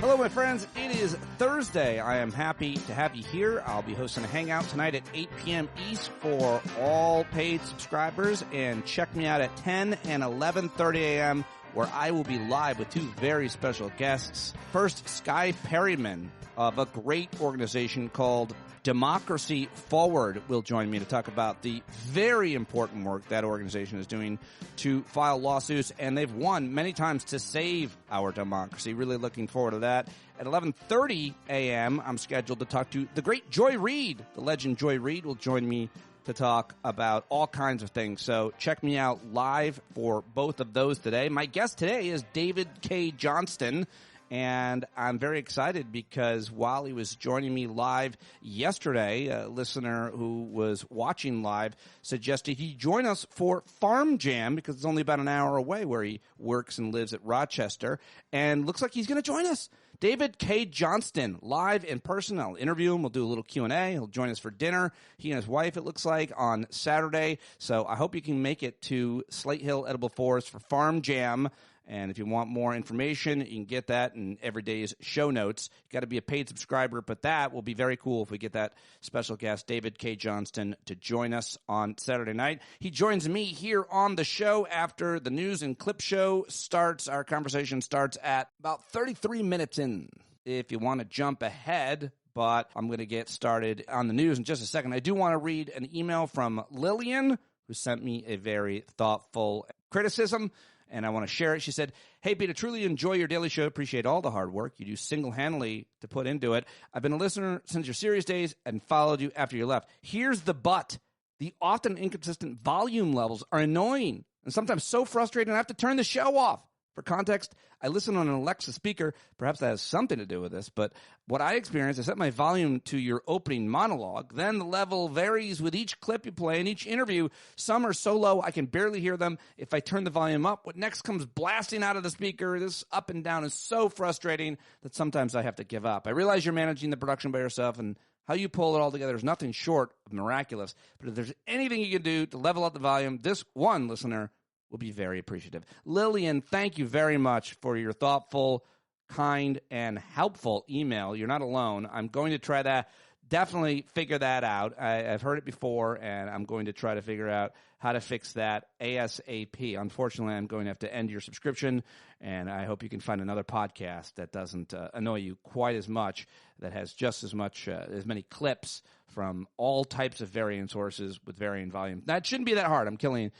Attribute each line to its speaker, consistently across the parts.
Speaker 1: Hello, my friends. It is Thursday. I am happy to have you here. I'll be hosting a hangout tonight at 8 p.m. East for all paid subscribers. And check me out at 10 and 11:30 a.m. where I will be live with two very special guests. First, Skye Perryman of a great organization called Democracy Forward will join me to talk about the very important work that organization is doing to file lawsuits, and they've won many times to save our democracy. Really looking forward to that. At 11:30 a.m., I'm scheduled to talk to the great Joy Reid. The legend Joy Reid will join me to talk about all kinds of things. So check me out live for both of those today. My guest today is David Cay Johnston. And I'm very excited because while he was joining me live yesterday, a listener who was watching live suggested he join us for Farm Jam because it's only about an hour away where he works and lives at Rochester. And looks like he's going to join us. David Cay Johnston, live in person. I'll interview him. We'll do a little Q&A. He'll join us for dinner. He and his wife, it looks like, on Saturday. So I hope you can make it to Slate Hill Edible Forest for Farm Jam. And if you want more information, you can get that in every day's show notes. You got to be a paid subscriber, but that will be very cool if we get that special guest, David Cay Johnston, to join us on Saturday night. He joins me here on the show after the news and clip show starts. Our conversation starts at about 33 minutes in. If you want to jump ahead, but I'm going to get started on the news in just a second. I do want to read an email from Lillian, who sent me a very thoughtful criticism, and I want to share it. She said, "Hey, Peter, truly enjoy your daily show. Appreciate all the hard work you do single-handedly to put into it. I've been a listener since your series days and followed you after you left. Here's the but. The often inconsistent volume levels are annoying and sometimes so frustrating I have to turn the show off. For context, I listen on an Alexa speaker. Perhaps that has something to do with this, but what I experience, I set my volume to your opening monologue. Then the level varies with each clip you play and each interview. Some are so low I can barely hear them. If I turn the volume up, what next comes blasting out of the speaker. This up and down is so frustrating that sometimes I have to give up. I realize you're managing the production by yourself, and how you pull it all together is nothing short of miraculous. But if there's anything you can do to level up the volume, this one listener will be very appreciative." Lillian, thank you very much for your thoughtful, kind, and helpful email. You're not alone. I'm going to try to definitely figure that out. I've heard it before, and I'm going to try to figure out how to fix that ASAP. Unfortunately, I'm going to have to end your subscription, and I hope you can find another podcast that doesn't annoy you quite as much, that has just as much, as many clips from all types of varying sources with varying volumes. That shouldn't be that hard. I'm kidding,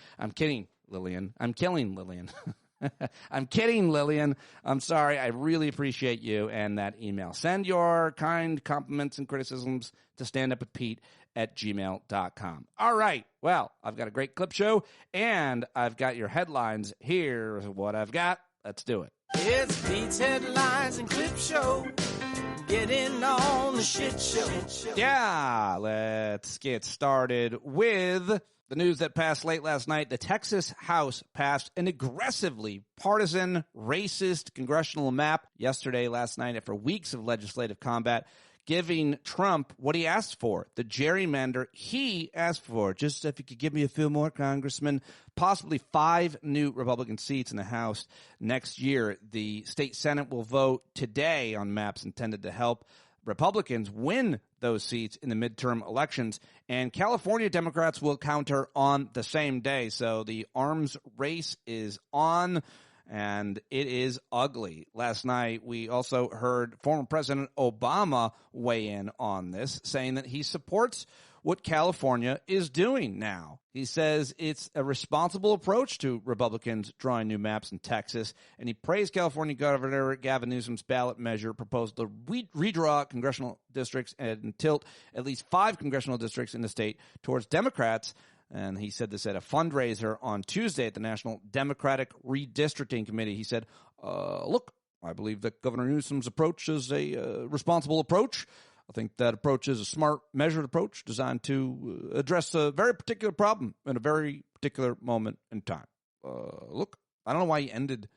Speaker 1: Lillian. I'm killing Lillian. I'm kidding, Lillian. I'm sorry. I really appreciate you and that email. Send your kind compliments and criticisms to standupwithpete@gmail.com. All right. Well, I've got a great clip show, and I've got your headlines. Here's what I've got. Let's do it.
Speaker 2: It's Pete's Headlines and Clip Show. Get in on the shit show.
Speaker 1: Yeah, let's get started with the news that passed late last night. The Texas House passed an aggressively partisan, racist congressional map last night, after weeks of legislative combat, giving Trump what he asked for, the gerrymander he asked for. Just if you could give me a few more congressmen, possibly 5 new Republican seats in the House next year. The state Senate will vote today on maps intended to help Republicans win those seats in the midterm elections, and California Democrats will counter on the same day. So the arms race is on, and it is ugly. Last night, we also heard former President Obama weigh in on this, saying that he supports what California is doing now. He says it's a responsible approach to Republicans drawing new maps in Texas, and he praised California Governor Gavin Newsom's ballot measure proposed to redraw congressional districts and tilt at least 5 congressional districts in the state towards Democrats. And he said this at a fundraiser on Tuesday at the National Democratic Redistricting Committee. He said, look, I believe that Governor Newsom's approach is a responsible approach. I think that approach is a smart, measured approach designed to address a very particular problem in a very particular moment in time. Look, I don't know why he ended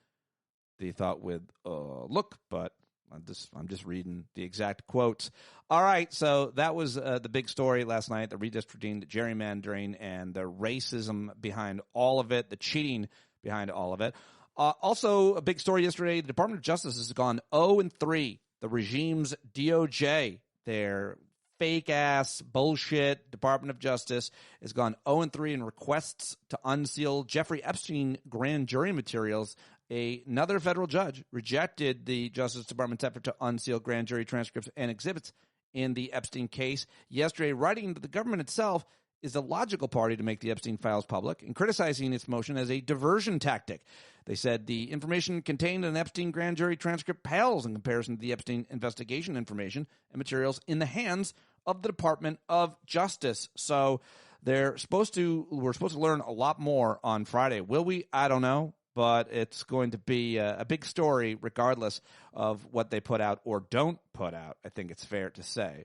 Speaker 1: the thought with look, but I'm just reading the exact quotes. All right, so that was the big story last night, the redistricting, the gerrymandering, and the racism behind all of it, the cheating behind all of it. Also, a big story yesterday, the Department of Justice has gone 0-3. The regime's DOJ, their fake-ass bullshit Department of Justice, has gone 0-3 in requests to unseal Jeffrey Epstein grand jury materials. Another federal judge rejected the Justice Department's effort to unseal grand jury transcripts and exhibits in the Epstein case yesterday, writing that the government itself is the logical party to make the Epstein files public and criticizing its motion as a diversion tactic. They said the information contained in an Epstein grand jury transcript pales in comparison to the Epstein investigation information and materials in the hands of the Department of Justice. So we're supposed to learn a lot more on Friday. Will we? I don't know. But it's going to be a big story regardless of what they put out or don't put out, I think it's fair to say.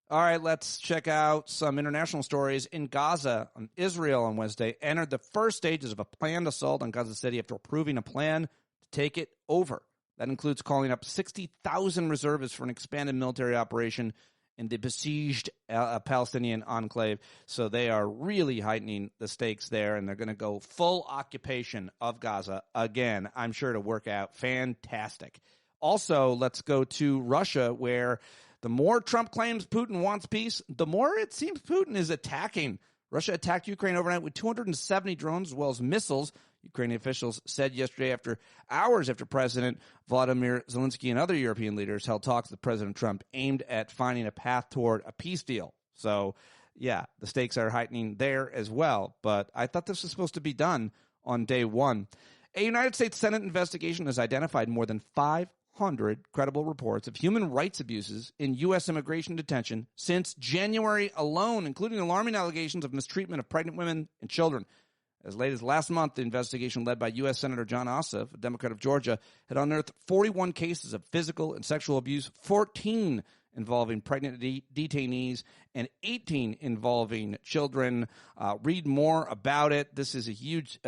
Speaker 1: All right, let's check out some international stories. In Gaza, Israel on Wednesday entered the first stages of a planned assault on Gaza City after approving a plan to take it over. That includes calling up 60,000 reservists for an expanded military operation in the besieged Palestinian enclave. So they are really heightening the stakes there, and they're going to go full occupation of Gaza again. I'm sure to work out fantastic. Also, let's go to Russia, where the more Trump claims Putin wants peace, the more it seems Putin is attacking. Russia attacked Ukraine overnight with 270 drones as well as missiles, Ukrainian officials said yesterday, after hours after President Vladimir Zelensky and other European leaders held talks with President Trump aimed at finding a path toward a peace deal. So, yeah, the stakes are heightening there as well. But I thought this was supposed to be done on day one. A United States Senate investigation has identified more than 500 credible reports of human rights abuses in U.S. immigration detention since January alone, including alarming allegations of mistreatment of pregnant women and children. As late as last month, the investigation led by U.S. Senator John Ossoff, a Democrat of Georgia, had unearthed 41 cases of physical and sexual abuse, 14 involving pregnant detainees, and 18 involving children. Read more about it. This is a huge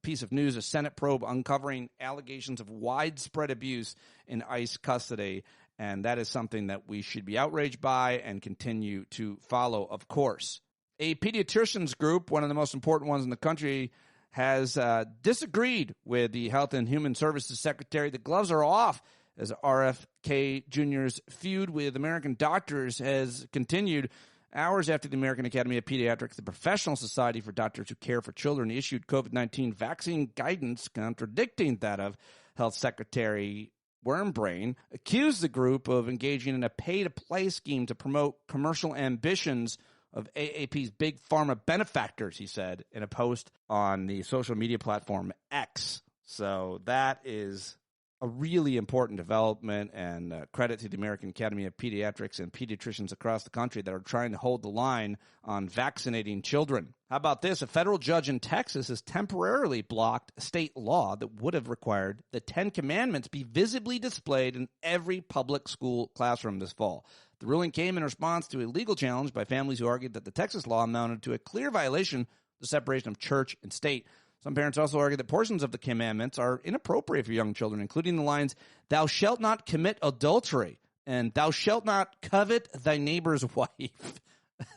Speaker 1: piece of news, a Senate probe uncovering allegations of widespread abuse in ICE custody, and that is something that we should be outraged by and continue to follow, of course. A pediatricians group, one of the most important ones in the country, has disagreed with the Health and Human Services Secretary. The gloves are off as RFK Jr.'s feud with American doctors has continued. Hours after the American Academy of Pediatrics, the professional society for doctors who care for children, issued COVID-19 vaccine guidance contradicting that of Health Secretary Wormbrain, accused the group of engaging in a pay-to-play scheme to promote commercial ambitions of AAP's big pharma benefactors, he said, in a post on the social media platform X. So that is a really important development, and credit to the American Academy of Pediatrics and pediatricians across the country that are trying to hold the line on vaccinating children. How about this? A federal judge in Texas has temporarily blocked a state law that would have required the Ten Commandments be visibly displayed in every public school classroom this fall. The ruling came in response to a legal challenge by families who argued that the Texas law amounted to a clear violation of the separation of church and state. Some parents also argue that portions of the commandments are inappropriate for young children, including the lines, "Thou shalt not commit adultery," and "Thou shalt not covet thy neighbor's wife."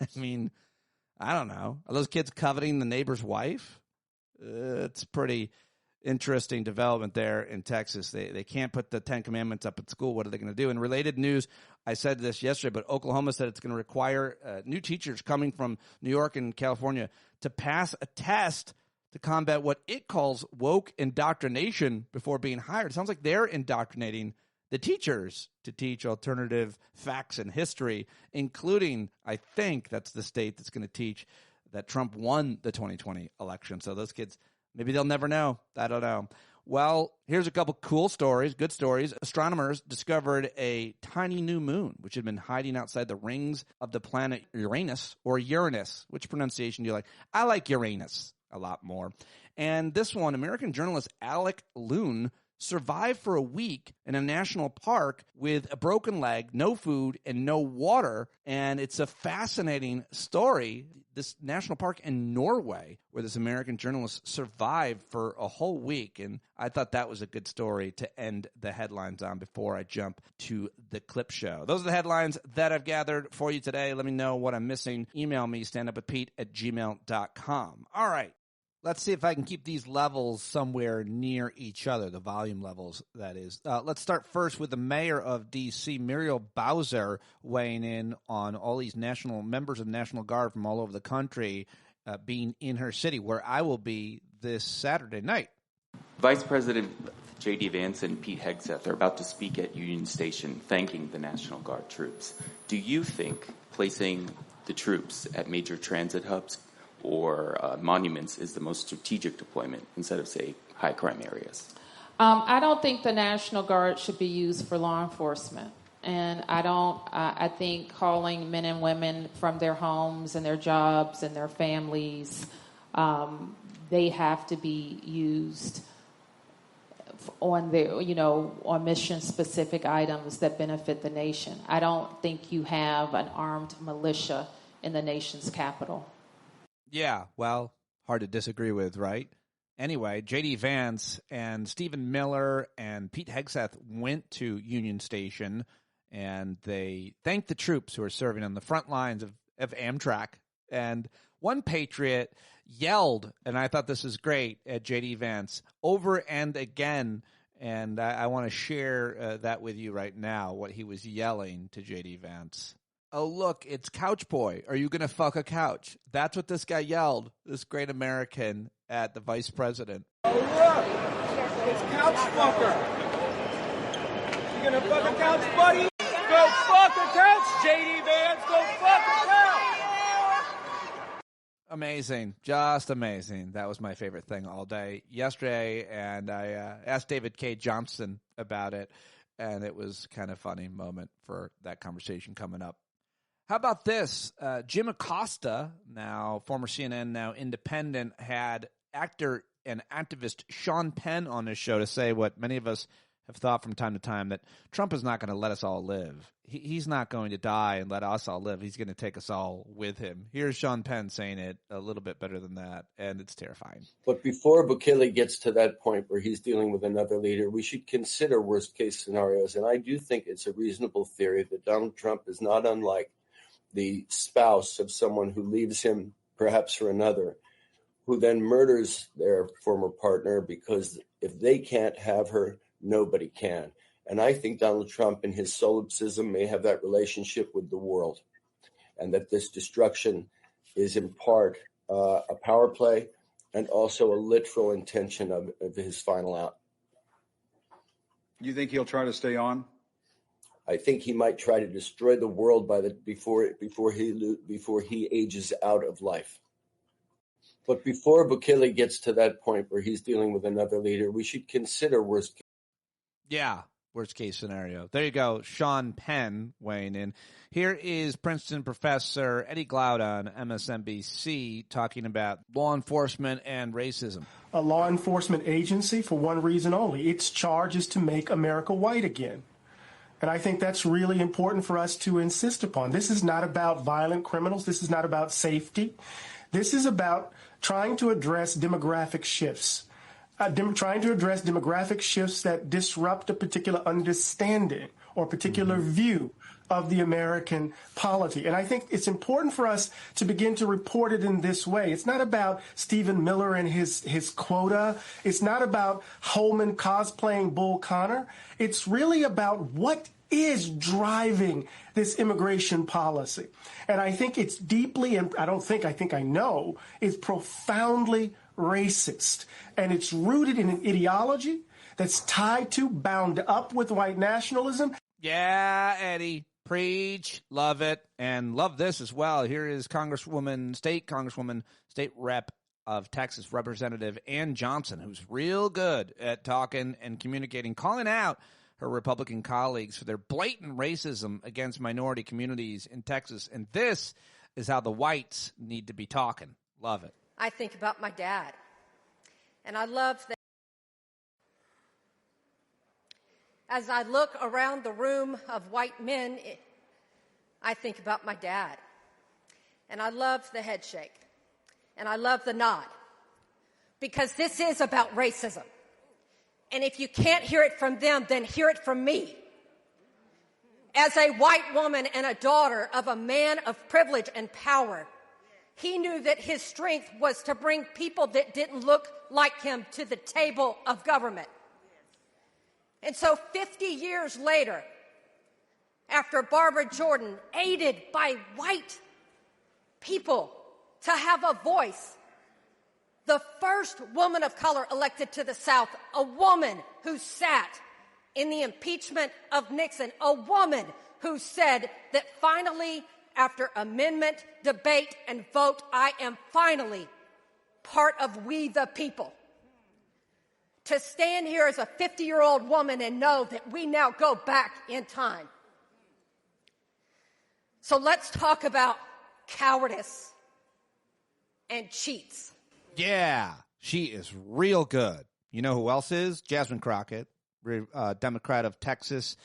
Speaker 1: I mean, I don't know. Are those kids coveting the neighbor's wife? It's pretty interesting development there in Texas. They can't put the Ten Commandments up at school. What are they going to do? In related news, I said this yesterday, but Oklahoma said it's going to require new teachers coming from New York and California to pass a test to combat what it calls woke indoctrination before being hired. It sounds like they're indoctrinating the teachers to teach alternative facts and history, including, I think that's the state that's going to teach that Trump won the 2020 election. So those kids, maybe they'll never know. I don't know. Well, here's a couple cool stories, good stories. Astronomers discovered a tiny new moon, which had been hiding outside the rings of the planet Uranus, or Uranus. Which pronunciation do you like? I like Uranus a lot more. And this one, American journalist Alec Loon survived for a week in a national park with a broken leg, no food, and no water. And it's a fascinating story. This national park in Norway, where this American journalist survived for a whole week. And I thought that was a good story to end the headlines on before I jump to the clip show. Those are the headlines that I've gathered for you today. Let me know what I'm missing. Email me, standupwithpete@gmail.com. All right. Let's see if I can keep these levels somewhere near each other, the volume levels, that is. Let's start first with the mayor of D.C., Muriel Bowser, weighing in on all these members of the National Guard from all over the country being in her city, where I will be this Saturday night.
Speaker 3: Vice President J.D. Vance and Pete Hegseth are about to speak at Union Station thanking the National Guard troops. Do you think placing the troops at major transit hubs or monuments is the most strategic deployment instead of, say, high crime areas?
Speaker 4: I don't think the National Guard should be used for law enforcement. And I think calling men and women from their homes and their jobs and their families, they have to be used on on mission-specific items that benefit the nation. I don't think you have an armed militia in the nation's capital.
Speaker 1: Yeah, well, hard to disagree with, right? Anyway, J.D. Vance and Stephen Miller and Pete Hegseth went to Union Station, and they thanked the troops who are serving on the front lines of Amtrak. And one patriot yelled, and I thought this was great, at J.D. Vance over and again, and I want to share that with you right now, what he was yelling to J.D. Vance. Oh, look, it's Couch Boy. Are you going to fuck a couch? That's what this guy yelled, this great American, at the vice president.
Speaker 2: Oh, look, it's Couch Fucker. You going to fuck a couch, buddy? Go fuck a couch, J.D. Vance. Go fuck a couch.
Speaker 1: Amazing. Just amazing. That was my favorite thing all day yesterday, and I asked David Cay Johnston about it, and it was kind of a funny moment for that conversation coming up. How about this? Jim Acosta, now former CNN, now independent, had actor and activist Sean Penn on his show to say what many of us have thought from time to time, that Trump is not going to let us all live. He's not going to die and let us all live. He's going to take us all with him. Here's Sean Penn saying it a little bit better than that, and it's terrifying.
Speaker 5: But before Bukele gets to that point where he's dealing with another leader, we should consider worst-case scenarios. And I do think it's a reasonable theory that Donald Trump is not unlike the spouse of someone who leaves him perhaps for another, who then murders their former partner because if they can't have her, nobody can. And I think Donald Trump in his solipsism may have that relationship with the world, and that this destruction is in part a power play and also a literal intention of his final out.
Speaker 6: You think he'll try to stay on?
Speaker 5: I think he might try to destroy the world before he ages out of life. But before Bukele gets to that point where he's dealing with another leader, we should consider worst case
Speaker 1: scenario. There you go. Sean Penn weighing in. Here is Princeton professor Eddie Glaude on MSNBC talking about law enforcement and racism.
Speaker 7: A law enforcement agency for one reason only. Its charge is to make America white again. And I think that's really important for us to insist upon. This is not about violent criminals. This is not about safety. This is about trying to address demographic shifts. Trying to address demographic shifts that disrupt a particular understanding or particular view of the American polity. And I think it's important for us to begin to report it in this way. It's not about Stephen Miller and his quota. It's not about Holman cosplaying Bull Connor. It's really about what is driving this immigration policy. And I think it's deeply, and I think I know, it's profoundly racist. And it's rooted in an ideology that's tied to, bound up with white nationalism.
Speaker 1: Yeah, Eddie. Preach. Love it. And love this as well. Here is State Rep of Texas, Representative Ann Johnson, who's real good at talking and communicating, calling out her Republican colleagues for their blatant racism against minority communities in Texas. And this is how the whites need to be talking. Love it.
Speaker 8: I think about my dad. And I love that. As I look around the room of white men, I think about my dad. And I love the head shake. And I love the nod. Because this is about racism. And if you can't hear it from them, then hear it from me. As a white woman and a daughter of a man of privilege and power, he knew that his strength was to bring people that didn't look like him to the table of government. And so 50 years later, after Barbara Jordan, aided by white people to have a voice, the first woman of color elected to the South, a woman who sat in the impeachment of Nixon, a woman who said that finally, after amendment, debate, and vote, I am finally part of we the people. To stand here as a 50-year-old woman and know that we now go back in time. So let's talk about cowardice and cheats.
Speaker 1: Yeah, she is real good. You know who else is? Jasmine Crockett, Democrat of Texas.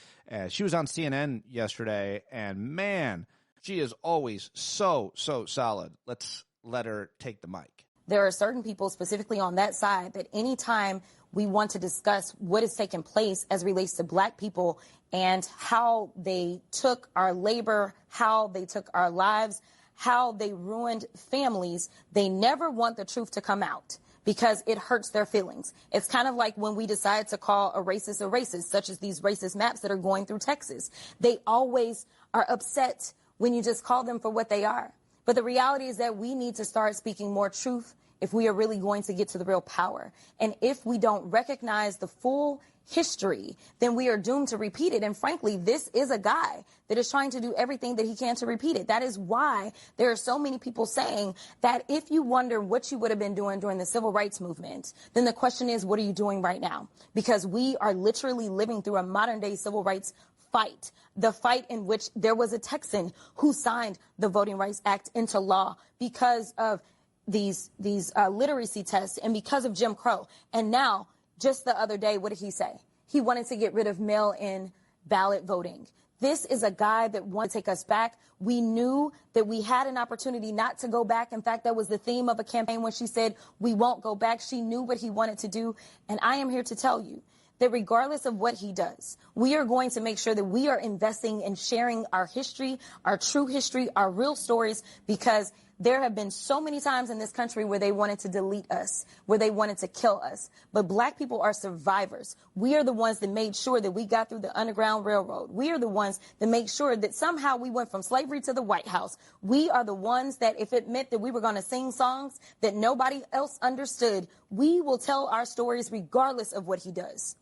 Speaker 1: She was on CNN yesterday, and man, she is always so solid. Let's let her take the mic.
Speaker 9: There are certain people specifically on that side that anytime we want to discuss what has taken place as it relates to black people and how they took our labor, how they took our lives, how they ruined families, they never want the truth to come out because it hurts their feelings. It's kind of like when we decide to call a racist, such as these racist maps that are going through Texas. They always are upset when you just call them for what they are. But the reality is that we need to start speaking more truth if we are really going to get to the real power. And if we don't recognize the full history, then we are doomed to repeat it. And frankly, this is a guy that is trying to do everything that he can to repeat it. That is why there are so many people saying that if you wonder what you would have been doing during the civil rights movement, then the question is, what are you doing right now? Because we are literally living through a modern day civil rights fight, the fight in which there was a Texan who signed the Voting Rights Act into law because of these literacy tests and because of Jim Crow. And now, just the other day, what did he say? He wanted to get rid of mail-in ballot voting. This is a guy that wants to take us back. We knew that we had an opportunity not to go back. In fact, that was the theme of a campaign when she said, we won't go back. She knew what he wanted to do. And I am here to tell you that regardless of what he does, we are going to make sure that we are investing in sharing our history, our true history, our real stories, because there have been so many times in this country where they wanted to delete us, where they wanted to kill us. But black people are survivors. We are the ones that made sure that we got through the Underground Railroad. We are the ones that made sure that somehow we went from slavery to the White House. We are the ones that if it meant that we were going to sing songs that nobody else understood, we will tell our stories regardless of what he does.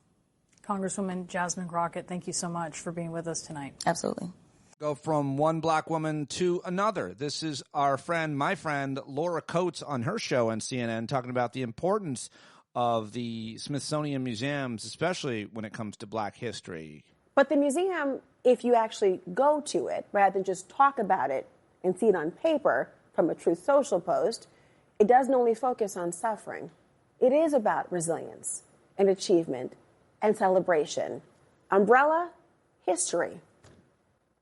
Speaker 10: Congresswoman Jasmine Crockett, thank you so much for being with us tonight.
Speaker 9: Absolutely.
Speaker 1: Go from one black woman to another. This is our friend, my friend, Laura Coates on her show on CNN talking about the importance of the Smithsonian museums, especially when it comes to black history.
Speaker 11: But the museum, if you actually go to it, rather than just talk about it and see it on paper from a Truth Social post, it doesn't only focus on suffering. It is about resilience and achievement and celebration. Umbrella, history.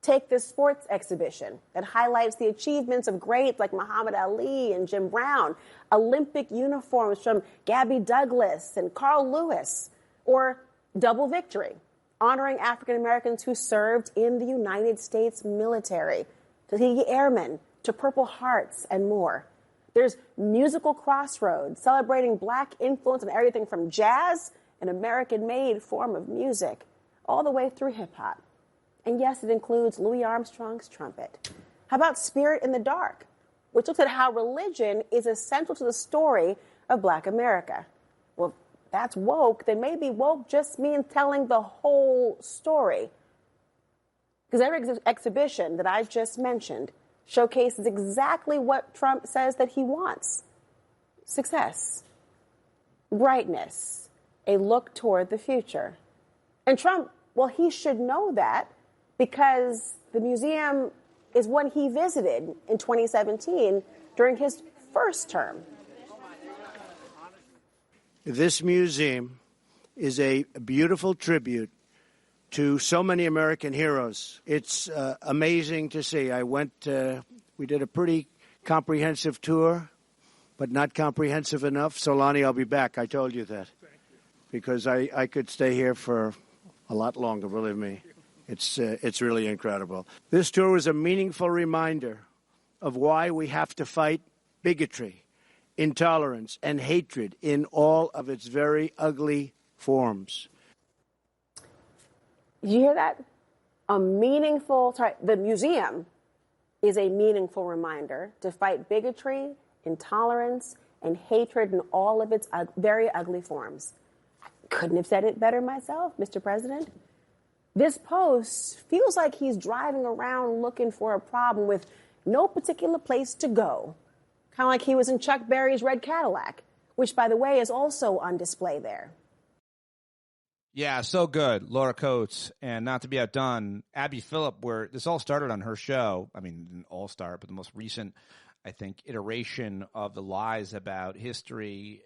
Speaker 11: Take this sports exhibition that highlights the achievements of greats like Muhammad Ali and Jim Brown, Olympic uniforms from Gabby Douglas and Carl Lewis, or Double Victory, honoring African Americans who served in the United States military, Tuskegee Airmen, to Purple Hearts, and more. There's Musical Crossroads, celebrating black influence in everything from jazz, an American-made form of music, all the way through hip-hop. And yes, it includes Louis Armstrong's trumpet. How about Spirit in the Dark, which looks at how religion is essential to the story of black America? Well, if that's woke, then maybe woke just means telling the whole story. Because every exhibition that I just mentioned showcases exactly what Trump says that he wants. Success, brightness, a look toward the future. And Trump, well, he should know that, because the museum is one he visited in 2017 during his first term.
Speaker 12: This museum is a beautiful tribute to so many American heroes. It's amazing to see. We did a pretty comprehensive tour, but not comprehensive enough. Solani, I'll be back. I told you that. Because I could stay here for a lot longer, believe me. It's really incredible. This tour was a meaningful reminder of why we have to fight bigotry, intolerance, and hatred in all of its very ugly forms.
Speaker 11: Did you hear that? The museum is a meaningful reminder to fight bigotry, intolerance, and hatred in all of its very ugly forms. I couldn't have said it better myself, Mr. President. This post feels like he's driving around looking for a problem with no particular place to go. Kind of like he was in Chuck Berry's red Cadillac, which, by the way, is also on display there.
Speaker 1: Yeah, so good, Laura Coates. And not to be outdone, Abby Phillip, where this all started on her show. I mean, it didn't all start, but the most recent, I think, iteration of the lies about history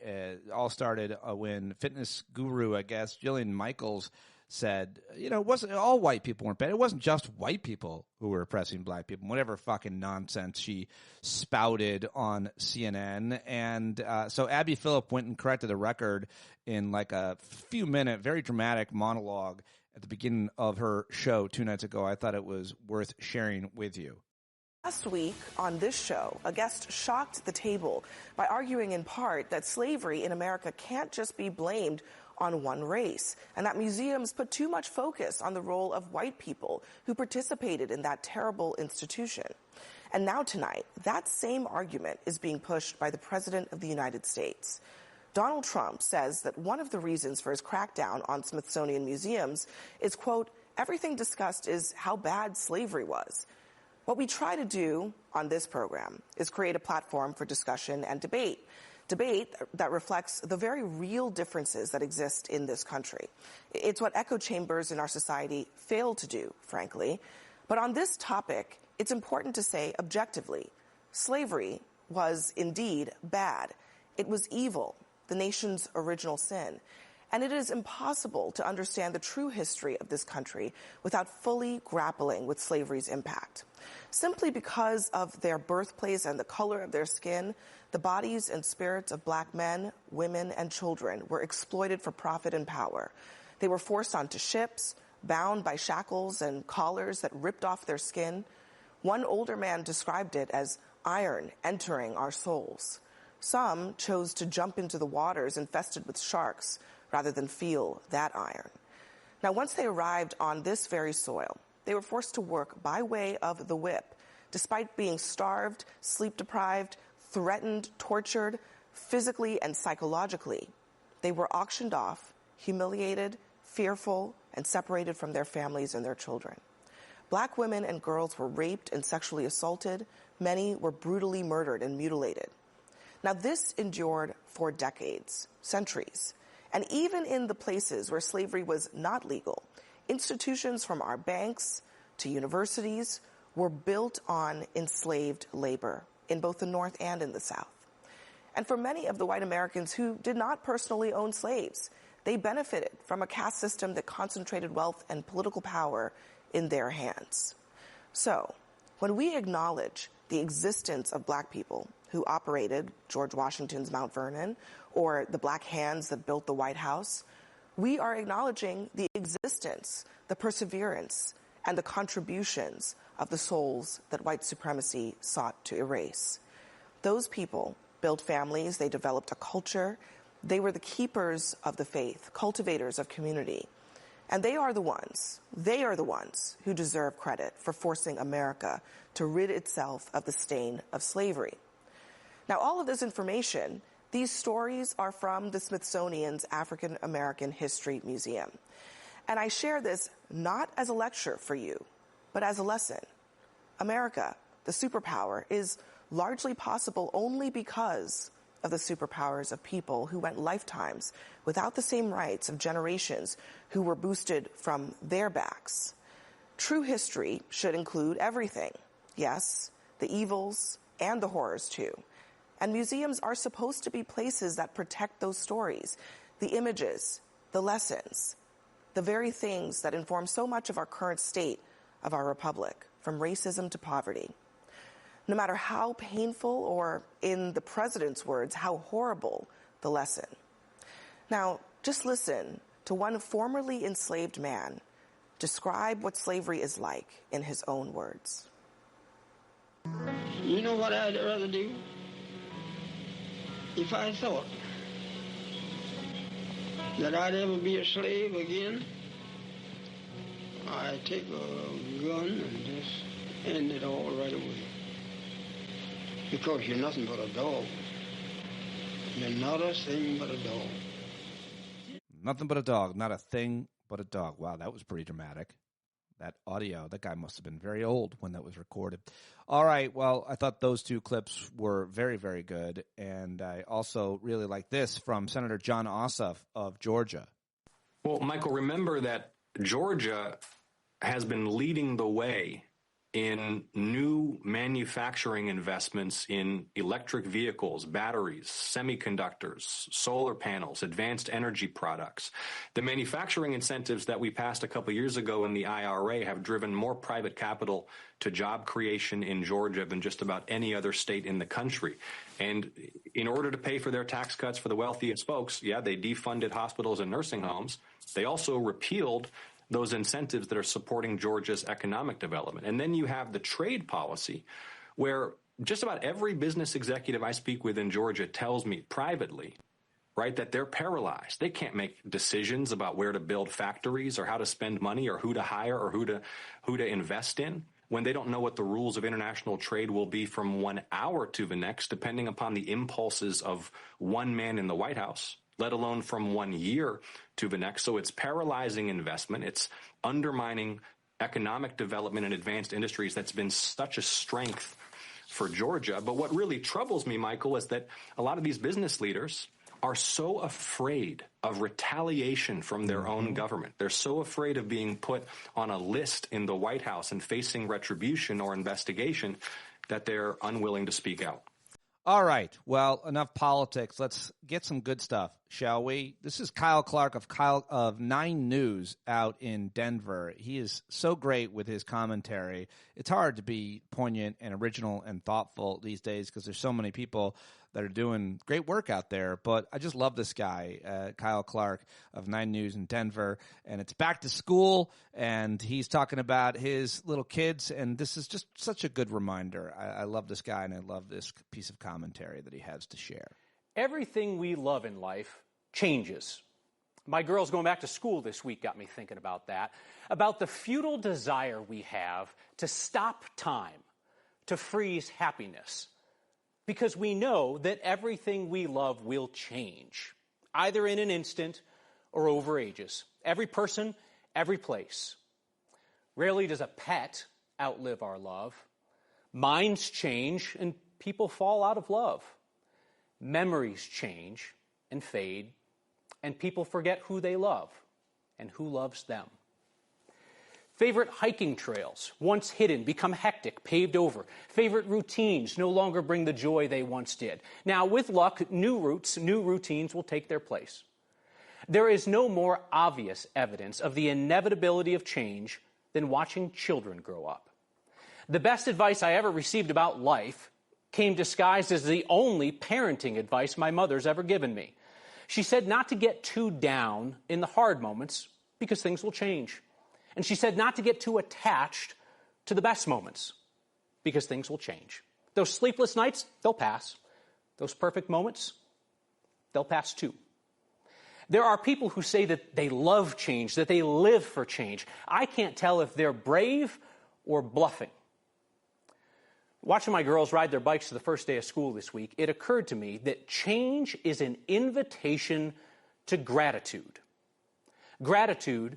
Speaker 1: all started when fitness guru, I guess, Jillian Michaels said, you know, it wasn't all white people weren't bad. It wasn't just white people who were oppressing black people, whatever fucking nonsense she spouted on CNN. And so Abby Phillip went and corrected the record in like a few minute, very dramatic monologue at the beginning of her show 2 nights ago. I thought it was worth sharing with you.
Speaker 13: Last week on this show, a guest shocked the table by arguing in part that slavery in America can't just be blamed on one race, and that museums put too much focus on the role of white people who participated in that terrible institution. And now tonight, that same argument is being pushed by the President of the United States. Donald Trump says that one of the reasons for his crackdown on Smithsonian museums is, quote, everything discussed is how bad slavery was. What we try to do on this program is create a platform for discussion and debate that reflects the very real differences that exist in this country. It's what echo chambers in our society fail to do, frankly. But on this topic, it's important to say objectively, slavery was indeed bad. It was evil, the nation's original sin. And it is impossible to understand the true history of this country without fully grappling with slavery's impact. Simply because of their birthplace and the color of their skin, the bodies and spirits of black men, women, and children were exploited for profit and power. They were forced onto ships, bound by shackles and collars that ripped off their skin. One older man described it as iron entering our souls. Some chose to jump into the waters infested with sharks rather than feel that iron. Now, once they arrived on this very soil, they were forced to work by way of the whip, despite being starved, sleep-deprived, threatened, tortured, physically and psychologically. They were auctioned off, humiliated, fearful, and separated from their families and their children. Black women and girls were raped and sexually assaulted. Many were brutally murdered and mutilated. Now, this endured for decades, centuries. And even in the places where slavery was not legal, institutions from our banks to universities were built on enslaved labor in both the North and in the South. And for many of the white Americans who did not personally own slaves, they benefited from a caste system that concentrated wealth and political power in their hands. So, when we acknowledge the existence of black people who operated George Washington's Mount Vernon or the black hands that built the White House, we are acknowledging the existence, the perseverance, and the contributions of the souls that white supremacy sought to erase. Those people built families, they developed a culture, they were the keepers of the faith, cultivators of community. And they are the ones who deserve credit for forcing America to rid itself of the stain of slavery. Now, all of this information, these stories are from the Smithsonian's African American History Museum. And I share this not as a lecture for you, but as a lesson. America, the superpower, is largely possible only because of the superpowers of people who went lifetimes without the same rights of generations who were boosted from their backs. True history should include everything. Yes, the evils and the horrors too. And museums are supposed to be places that protect those stories, the images, the lessons, the very things that inform so much of our current state of our republic, from racism to poverty. No matter how painful or, in the president's words, how horrible the lesson. Now, just listen to one formerly enslaved man describe what slavery is like in his own words.
Speaker 14: You know what I'd rather do? if I thought that I'd ever be a slave again, I'd take a gun and just end it all right away. Because you're nothing but a dog. You're not a thing but a dog.
Speaker 1: Nothing but a dog, not a thing but a dog. Wow, that was pretty dramatic. That audio, that guy must have been very old when that was recorded. All right, well, I thought those two clips were very, very good. And I also really like this from Senator John Ossoff of Georgia.
Speaker 15: Well, Michael, remember that Georgia has been leading the way in new manufacturing investments in electric vehicles, batteries, semiconductors, solar panels, advanced energy products. The manufacturing incentives that we passed a couple years ago in the IRA have driven more private capital to job creation in Georgia than just about any other state in the country. And in order to pay for their tax cuts for the wealthiest folks, yeah, they defunded hospitals and nursing homes. They also repealed those incentives that are supporting Georgia's economic development. And then you have the trade policy where just about every business executive I speak with in Georgia tells me privately, right, that they're paralyzed. They can't make decisions about where to build factories or how to spend money or who to hire or who to invest in when they don't know what the rules of international trade will be from 1 hour to the next, depending upon the impulses of one man in the White House, let alone from 1 year to the next. So it's paralyzing investment. It's undermining economic development in advanced industries that's been such a strength for Georgia. But what really troubles me, Michael, is that a lot of these business leaders are so afraid of retaliation from their own government. They're so afraid of being put on a list in the White House and facing retribution or investigation that they're unwilling to speak out.
Speaker 1: All right. Well, enough politics. Let's get some good stuff, shall we? This is Kyle Clark of 9 News out in Denver. He is so great with his commentary. It's hard to be poignant and original and thoughtful these days because there's so many people that are doing great work out there. But I just love this guy, Kyle Clark of 9 News in Denver. And it's back to school, and he's talking about his little kids. And this is just such a good reminder. I love this guy, and I love this piece of commentary that he has to share.
Speaker 16: Everything we love in life changes. My girls going back to school this week got me thinking about that, about the futile desire we have to stop time, to freeze happiness. Because we know that everything we love will change, either in an instant or over ages. Every person, every place. Rarely does a pet outlive our love. Minds change and people fall out of love. Memories change and fade, and people forget who they love and who loves them. Favorite hiking trails, once hidden, become hectic, paved over. Favorite routines no longer bring the joy they once did. Now, with luck, new routines will take their place. There is no more obvious evidence of the inevitability of change than watching children grow up. The best advice I ever received about life came disguised as the only parenting advice my mother's ever given me. She said not to get too down in the hard moments because things will change. And she said not to get too attached to the best moments because things will change. Those sleepless nights, they'll pass. Those perfect moments, they'll pass too. There are people who say that they love change, that they live for change. I can't tell if they're brave or bluffing. Watching my girls ride their bikes to the first day of school this week, it occurred to me that change is an invitation to gratitude. Gratitude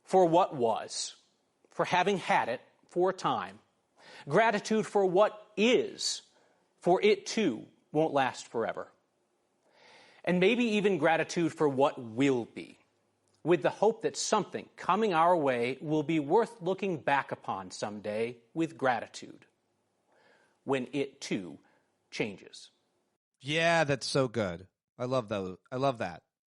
Speaker 16: for what was, for having had it for a time. Gratitude for what is, for it too won't last forever. And maybe even gratitude for what will be, with the hope that something coming our way will be worth looking back upon someday with gratitude, when it too changes.
Speaker 1: Yeah, that's so good. I love that. I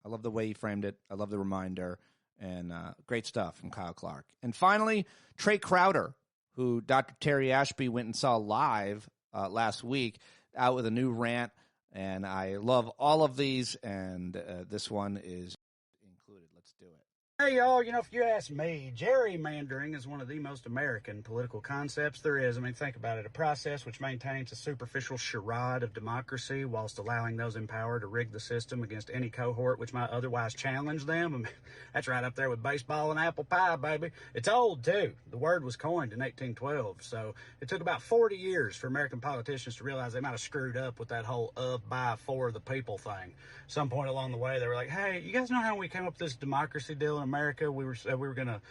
Speaker 1: love the way he framed it. I love the reminder. And great stuff from Kyle Clark. And finally, Trey Crowder, who Dr. Terry Ashby went and saw live last week, out with a new rant. And I love all of these, and this one is included. Let's do it.
Speaker 17: Hey, y'all, if you ask me, gerrymandering is one of the most American political concepts there is. I mean, think about it. A process which maintains a superficial charade of democracy whilst allowing those in power to rig the system against any cohort which might otherwise challenge them. I mean, that's right up there with baseball and apple pie, baby. It's old, too. The word was coined in 1812, so it took about 40 years for American politicians to realize they might have screwed up with that whole of, by, for the people thing. Some point along the way, they were like, hey, you guys know how we came up with this democracy deal in America? We were gonna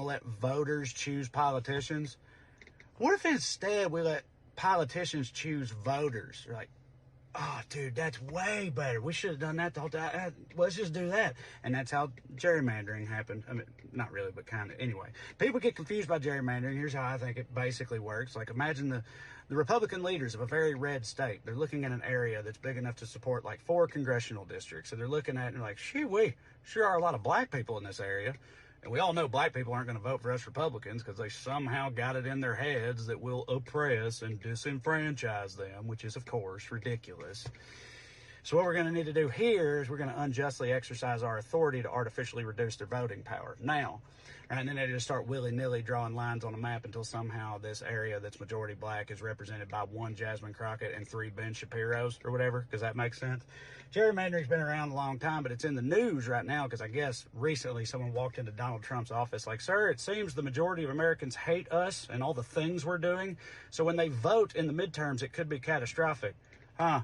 Speaker 17: let voters choose politicians. What if instead we let politicians choose voters? You're like, oh, dude, that's way better. We should have done that the whole time. Let's just do that. And that's how gerrymandering happened. I mean, not really, but kind of. Anyway, people get confused by gerrymandering. Here's how I think it basically works. Like, imagine the Republican leaders of a very red state. They're looking at an area that's big enough to support like 4 congressional districts. So they're looking at it and like, we sure are a lot of black people in this area. And we all know black people aren't going to vote for us Republicans because they somehow got it in their heads that we'll oppress and disenfranchise them, which is, of course, ridiculous. So what we're going to need to do here is we're going to unjustly exercise our authority to artificially reduce their voting power. Now, and then they just start willy-nilly drawing lines on a map until somehow this area that's majority black is represented by 1 Jasmine Crockett and 3 Ben Shapiros or whatever, because that makes sense. Gerrymandering's been around a long time, but it's in the news right now because I guess recently someone walked into Donald Trump's office like, sir, it seems the majority of Americans hate us and all the things we're doing. So when they vote in the midterms, it could be catastrophic. Huh?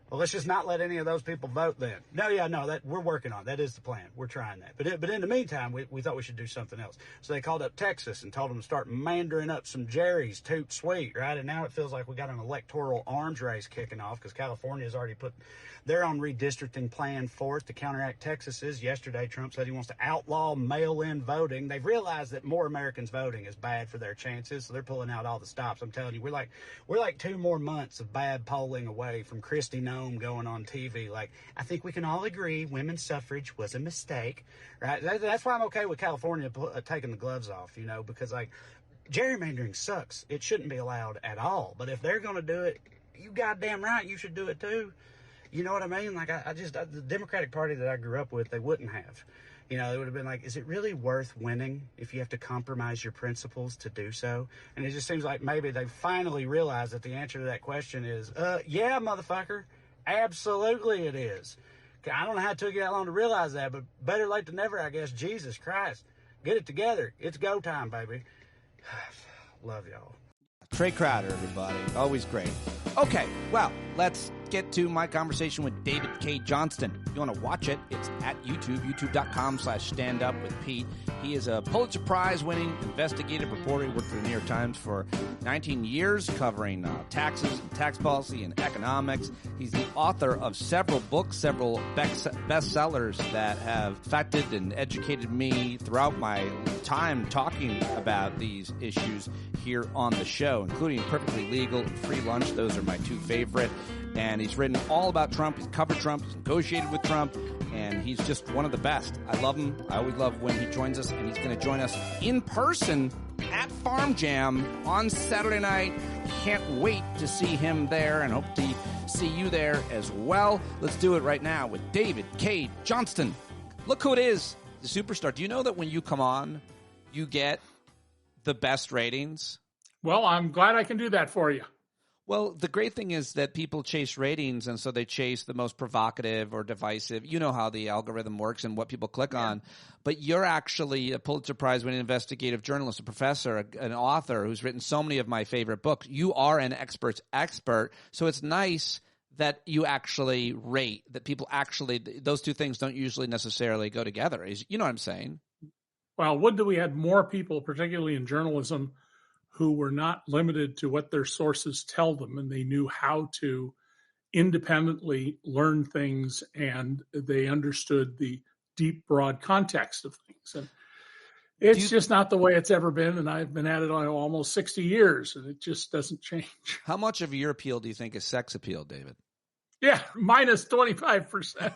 Speaker 17: Well, let's just not let any of those people vote then. No, that we're working on. That is the plan. We're trying that. But in the meantime, we thought we should do something else. So they called up Texas and told them to start mandering up some Jerry's, toot sweet, right? And now it feels like we got an electoral arms race kicking off because California's already put their own redistricting plan forth to counteract Texas's. Yesterday, Trump said he wants to outlaw mail-in voting. They've realized that more Americans voting is bad for their chances, so they're pulling out all the stops. I'm telling you, we're like 2 more months of bad polling away from Kristi Noem going on TV. Like, I think we can all agree women's suffrage was a mistake, right? That's why I'm okay with California taking the gloves off, because like gerrymandering sucks. It shouldn't be allowed at all. But if they're going to do it, you goddamn right, you should do it too. You know what I mean? Like, the Democratic Party that I grew up with, they wouldn't have. They would have been like, is it really worth winning if you have to compromise your principles to do so? And it just seems like maybe they finally realized that the answer to that question is, yeah, motherfucker. Absolutely it is. I don't know how it took you that long to realize that, but better late than never, I guess. Jesus Christ. Get it together. It's go time, baby. Love y'all.
Speaker 1: Trey Crowder, everybody. Always great. Okay, well, let's get to my conversation with David Cay Johnston. If you want to watch it, it's at YouTube, youtube.com/standupwithpete. He is a Pulitzer Prize-winning investigative reporter. He worked for the New York Times for 19 years, covering taxes, tax policy, and economics. He's the author of several books, several bestsellers that have affected and educated me throughout my time talking about these issues here on the show, including Perfectly Legal and Free Lunch. Those are my 2 favorite. And he's written all about Trump. He's covered Trump. He's negotiated with Trump. And he's just one of the best. I love him. I always love when he joins us. And he's going to join us in person at Farm Jam on Saturday night. Can't wait to see him there and hope to see you there as well. Let's do it right now with David Cay Johnston. Look who it is, the superstar. Do you know that when you come on, you get the best ratings?
Speaker 18: Well, I'm glad I can do that for you.
Speaker 1: Well, the great thing is that people chase ratings, and so they chase the most provocative or divisive. You know how the algorithm works and what people click on. But you're actually a Pulitzer Prize-winning investigative journalist, a professor, an author who's written so many of my favorite books. You are an expert's expert, so it's nice that you actually rate, that people actually – those 2 things don't usually necessarily go together. You know what I'm saying?
Speaker 18: Well, would that we had more people, particularly in journalism, who were not limited to what their sources tell them, and they knew how to independently learn things, and they understood the deep, broad context of things. And it's just not the way it's ever been, and I've been at it almost 60 years, and it just doesn't change.
Speaker 1: How much of your appeal do you think is sex appeal, David?
Speaker 18: Yeah, minus 25%.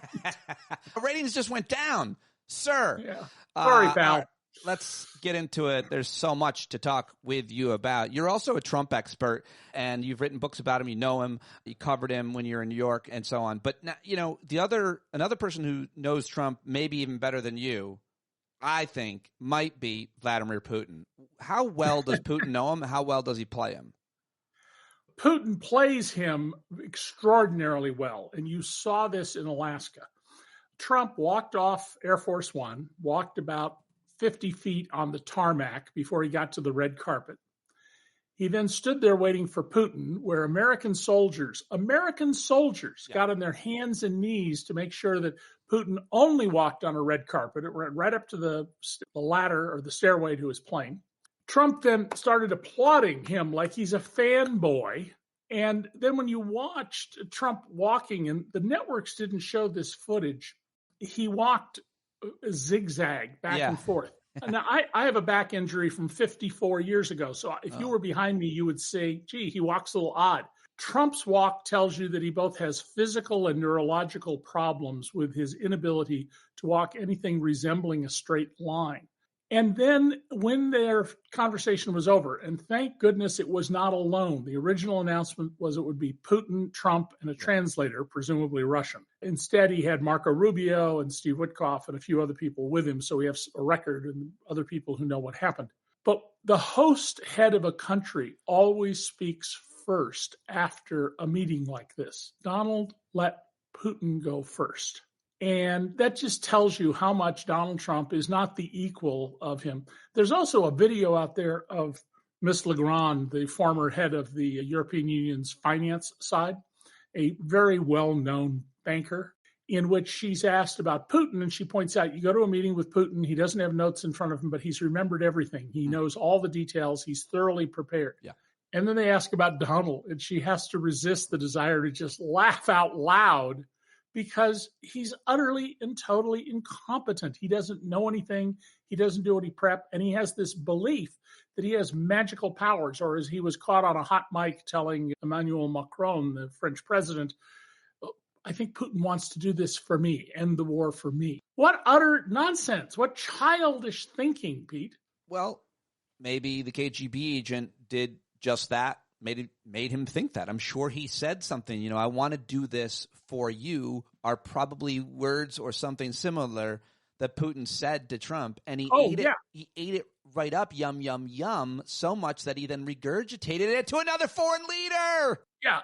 Speaker 1: Ratings just went down, sir.
Speaker 18: Yeah. Sorry, pal.
Speaker 1: Let's get into it. There's so much to talk with you about. You're also a Trump expert, and you've written books about him. You know him. You covered him when you're in New York and so on. But now, another person who knows Trump maybe even better than you, I think, might be Vladimir Putin. How well does Putin know him? How well does he play him?
Speaker 18: Putin plays him extraordinarily well, and you saw this in Alaska. Trump walked off Air Force One, walked about 50 feet on the tarmac before he got to the red carpet. He then stood there waiting for Putin, where American soldiers got on their hands and knees to make sure that Putin only walked on a red carpet. It went right up to the ladder or the stairway to his plane. Trump then started applauding him like he's a fanboy. And then when you watched Trump walking, and the networks didn't show this footage, he walked zigzag back and forth. Now, I have a back injury from 54 years ago. So if you were behind me, you would say, gee, he walks a little odd. Trump's walk tells you that he both has physical and neurological problems with his inability to walk anything resembling a straight line. And then when their conversation was over, and thank goodness it was not alone. The original announcement was it would be Putin, Trump, and a translator, presumably Russian. Instead, he had Marco Rubio and Steve Witkoff and a few other people with him, so we have a record and other people who know what happened. But the host head of a country always speaks first after a meeting like this. Donald let Putin go first. And that just tells you how much Donald Trump is not the equal of him. There's also a video out there of Miss Legrand, the former head of the European Union's finance side, a very well-known banker, in which she's asked about Putin, and she points out, you go to a meeting with Putin, he doesn't have notes in front of him, but he's remembered everything. He knows all the details. He's thoroughly prepared.
Speaker 1: Yeah.
Speaker 18: And then they ask about Donald, and she has to resist the desire to just laugh out loud because he's utterly and totally incompetent. He doesn't know anything. He doesn't do any prep. And he has this belief that he has magical powers, or as he was caught on a hot mic telling Emmanuel Macron, the French president, I think Putin wants to do this for me, end the war for me. What utter nonsense. What childish thinking, Pete.
Speaker 1: Well, maybe the KGB agent did just that. Made him think that. I'm sure he said something, I want to do this for you, are probably words or something similar that Putin said to Trump. And he ate it right up, yum, yum, yum, so much that he then regurgitated it to another foreign leader.
Speaker 18: Yeah,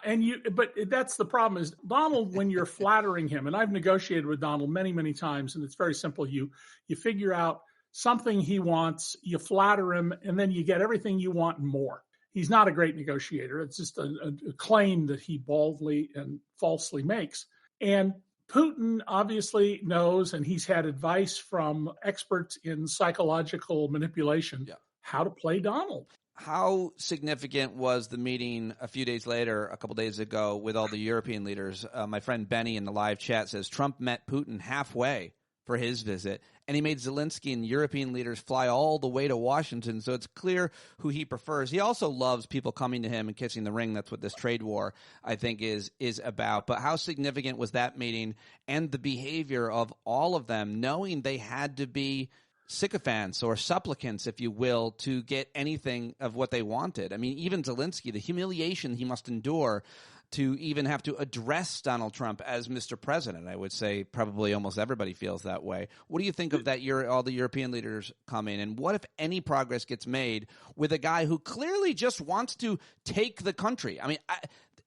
Speaker 18: but that's the problem is Donald, when you're flattering him, and I've negotiated with Donald many, many times, and it's very simple. You figure out something he wants, you flatter him, and then you get everything you want and more. He's not a great negotiator. It's just a claim that he baldly and falsely makes. And Putin obviously knows, and he's had advice from experts in psychological manipulation, how to play Donald.
Speaker 1: How significant was the meeting a few days later, a couple days ago, with all the European leaders? My friend Benny in the live chat says Trump met Putin halfway for his visit, and he made Zelensky and European leaders fly all the way to Washington, so it's clear who he prefers. He also loves people coming to him and kissing the ring. That's what this trade war, I think, is about. But how significant was that meeting and the behavior of all of them, knowing they had to be sycophants or supplicants, if you will, to get anything of what they wanted? I mean, even Zelensky, the humiliation he must endure to even have to address Donald Trump as Mr. President. I would say probably almost everybody feels that way. What do you think of that? All the European leaders coming, and what, if any, progress gets made with a guy who clearly just wants to take the country? I mean,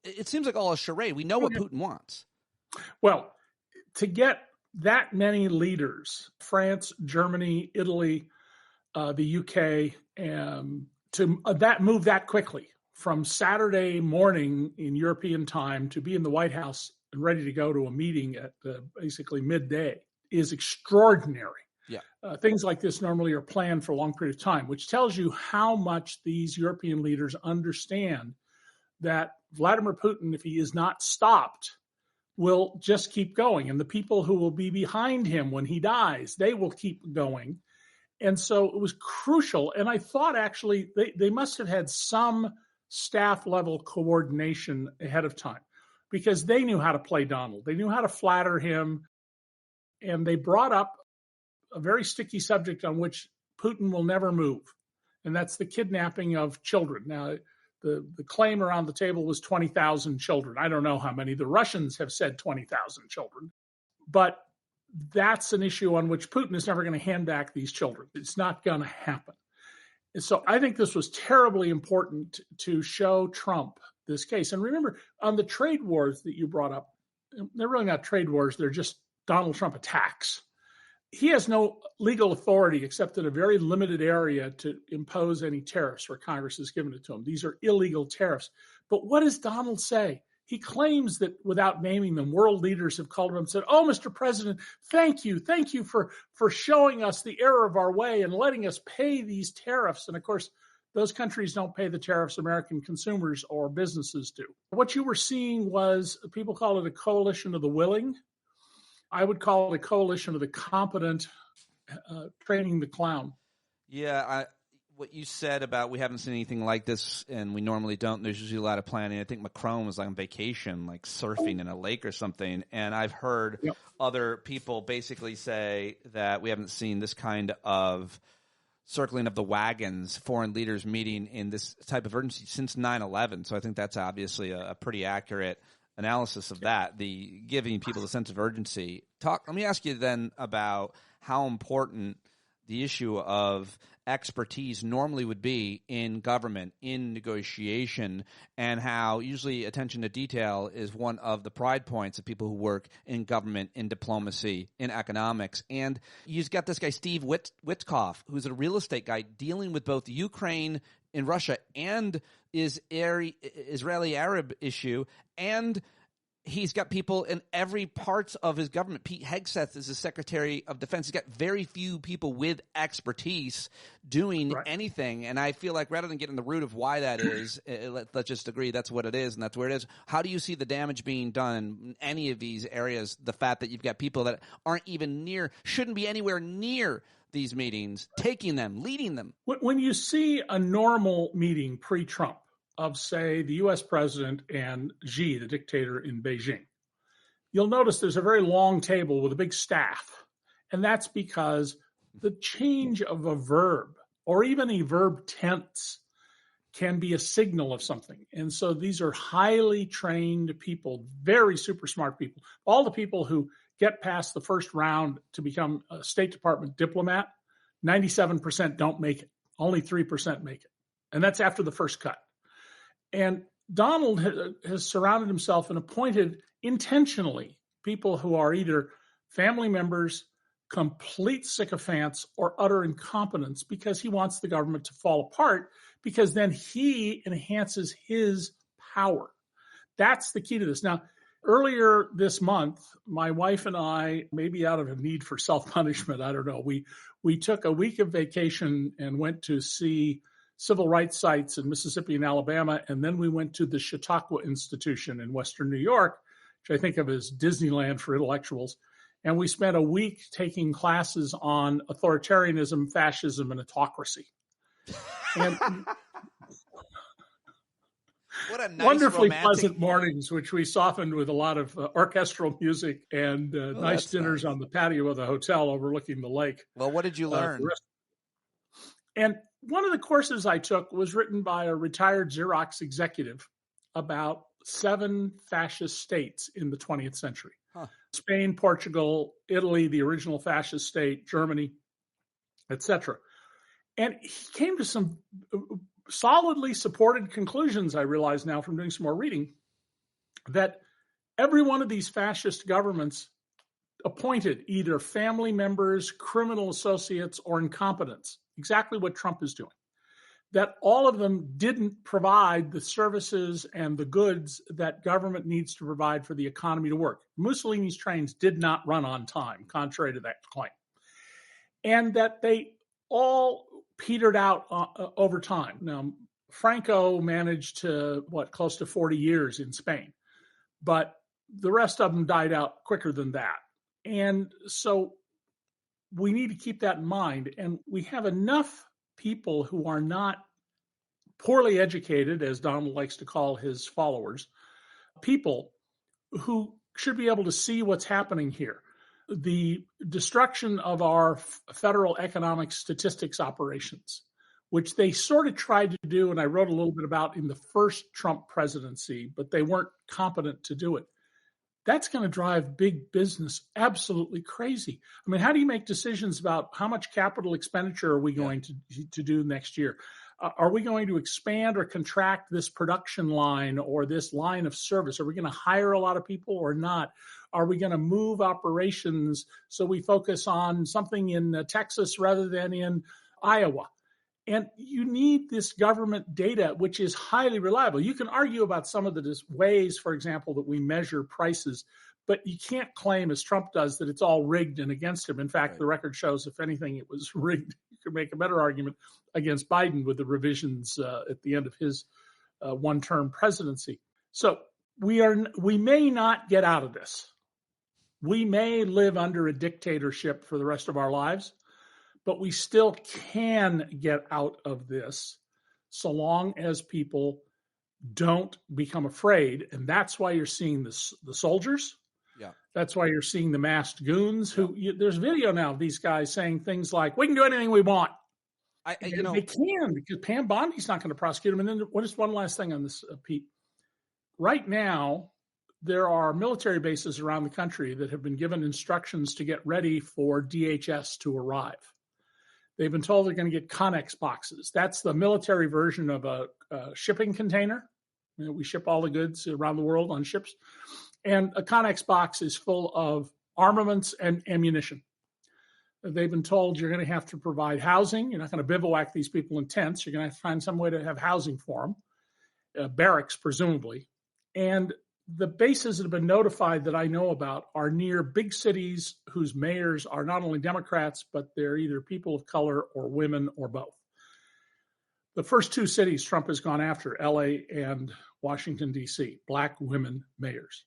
Speaker 1: it seems like all a charade. We know what Putin wants.
Speaker 18: Well, to get that many leaders, France, Germany, Italy, the UK, to move that quickly from Saturday morning in European time to be in the White House and ready to go to a meeting at basically midday is extraordinary.
Speaker 1: Yeah.
Speaker 18: Things like this normally are planned for a long period of time, which tells you how much these European leaders understand that Vladimir Putin, if he is not stopped, will just keep going. And the people who will be behind him when he dies, they will keep going. And so it was crucial. And I thought actually they must have had some staff level coordination ahead of time because they knew how to play Donald. They knew how to flatter him. And they brought up a very sticky subject on which Putin will never move. And that's the kidnapping of children. Now, the claim around the table was 20,000 children. I don't know how many. The Russians have said 20,000 children. But that's an issue on which Putin is never going to hand back these children. It's not going to happen. And so I think this was terribly important to show Trump this case. And remember, on the trade wars that you brought up, they're really not trade wars. They're just Donald Trump attacks. He has no legal authority except in a very limited area to impose any tariffs where Congress has given it to him. These are illegal tariffs. But what does Donald say? He claims that without naming them, world leaders have called him and said, "Oh, Mr. President, thank you for showing us the error of our way and letting us pay these tariffs." And of course, those countries don't pay the tariffs American consumers or businesses do. What you were seeing was, people call it a coalition of the willing. I would call it a coalition of the competent, training the clown.
Speaker 1: Yeah, what you said about we haven't seen anything like this, and we normally don't. There's usually a lot of planning. I think Macron was on vacation, like surfing in a lake or something. And I've heard other people basically say that we haven't seen this kind of circling of the wagons, foreign leaders meeting in this type of urgency since 9/11. So I think that's obviously a pretty accurate analysis of that, the giving people a sense of urgency. Let me ask you then about how important the issue of expertise normally would be in government, in negotiation, and how usually attention to detail is one of the pride points of people who work in government, in diplomacy, in economics. And you've got this guy, Steve Witkoff, who's a real estate guy dealing with both Ukraine and Russia and Israeli-Arab issue, and he's got people in every part of his government. Pete Hegseth is the Secretary of Defense. He's got very few people with expertise doing anything. And I feel like rather than get in the root of why that is, let's just agree that's what it is and that's where it is. How do you see the damage being done in any of these areas? The fact that you've got people that aren't even shouldn't be anywhere near these meetings, taking them, leading them.
Speaker 18: When you see a normal meeting pre-Trump of, say, the U.S. president and Xi, the dictator in Beijing, you'll notice there's a very long table with a big staff. And that's because the change of a verb or even a verb tense can be a signal of something. And so these are highly trained people, very super smart people. All the people who get past the first round to become a State Department diplomat, 97% don't make it. Only 3% make it. And that's after the first cut. And Donald has surrounded himself and appointed intentionally people who are either family members, complete sycophants, or utter incompetence because he wants the government to fall apart, because then he enhances his power. That's the key to this. Now, earlier this month, my wife and I, maybe out of a need for self-punishment, I don't know, we took a week of vacation and went to see civil rights sites in Mississippi and Alabama, and then we went to the Chautauqua Institution in Western New York, which I think of as Disneyland for intellectuals, and we spent a week taking classes on authoritarianism, fascism, and autocracy. And
Speaker 1: what a nice,
Speaker 18: wonderfully
Speaker 1: romantic
Speaker 18: pleasant mornings, which we softened with a lot of orchestral music and nice dinners on the patio of the hotel overlooking the lake.
Speaker 1: Well, what did you learn?
Speaker 18: And one of the courses I took was written by a retired Xerox executive about 7 fascist states in the 20th century. Spain, Portugal, Italy, the original fascist state, Germany, etc. And he came to some solidly supported conclusions, I realize now from doing some more reading, that every one of these fascist governments appointed either family members, criminal associates, or incompetents, exactly what Trump is doing. That all of them didn't provide the services and the goods that government needs to provide for the economy to work. Mussolini's trains did not run on time, contrary to that claim. And that they all petered out over time. Now, Franco managed to, close to 40 years in Spain, but the rest of them died out quicker than that. And so we need to keep that in mind. And we have enough people who are not poorly educated, as Donald likes to call his followers, people who should be able to see what's happening here. The destruction of our federal economic statistics operations, which they sort of tried to do, and I wrote a little bit about in the first Trump presidency, but they weren't competent to do it. that's going to drive big business absolutely crazy. I mean, how do you make decisions about how much capital expenditure are we going to do next year? Are we going to expand or contract this production line or this line of service? Are we going to hire a lot of people or not? Are we going to move operations so we focus on something in Texas rather than in Iowa? And you need this government data, which is highly reliable. You can argue about some of the ways, for example, that we measure prices, but you can't claim, as Trump does, that it's all rigged and against him. In fact, the record shows, if anything, it was rigged. You could make a better argument against Biden with the revisions at the end of his one-term presidency. So we may not get out of this. We may live under a dictatorship for the rest of our lives, but we still can get out of this so long as people don't become afraid. And that's why you're seeing the soldiers.
Speaker 1: Yeah.
Speaker 18: That's why you're seeing the masked goons there's video now of these guys saying things like, we can do anything we want. They can, because Pam Bondi's not going to prosecute them. And then what is one last thing on this, Pete? Right now, there are military bases around the country that have been given instructions to get ready for DHS to arrive. They've been told they're going to get Connex boxes. That's the military version of a shipping container. We ship all the goods around the world on ships. And a Connex box is full of armaments and ammunition. They've been told you're going to have to provide housing. You're not going to bivouac these people in tents. You're going to have to find some way to have housing for them, barracks presumably. And the bases that have been notified that I know about are near big cities whose mayors are not only Democrats, but they're either people of color or women or both. The first two cities Trump has gone after, LA and Washington, D.C., black women mayors.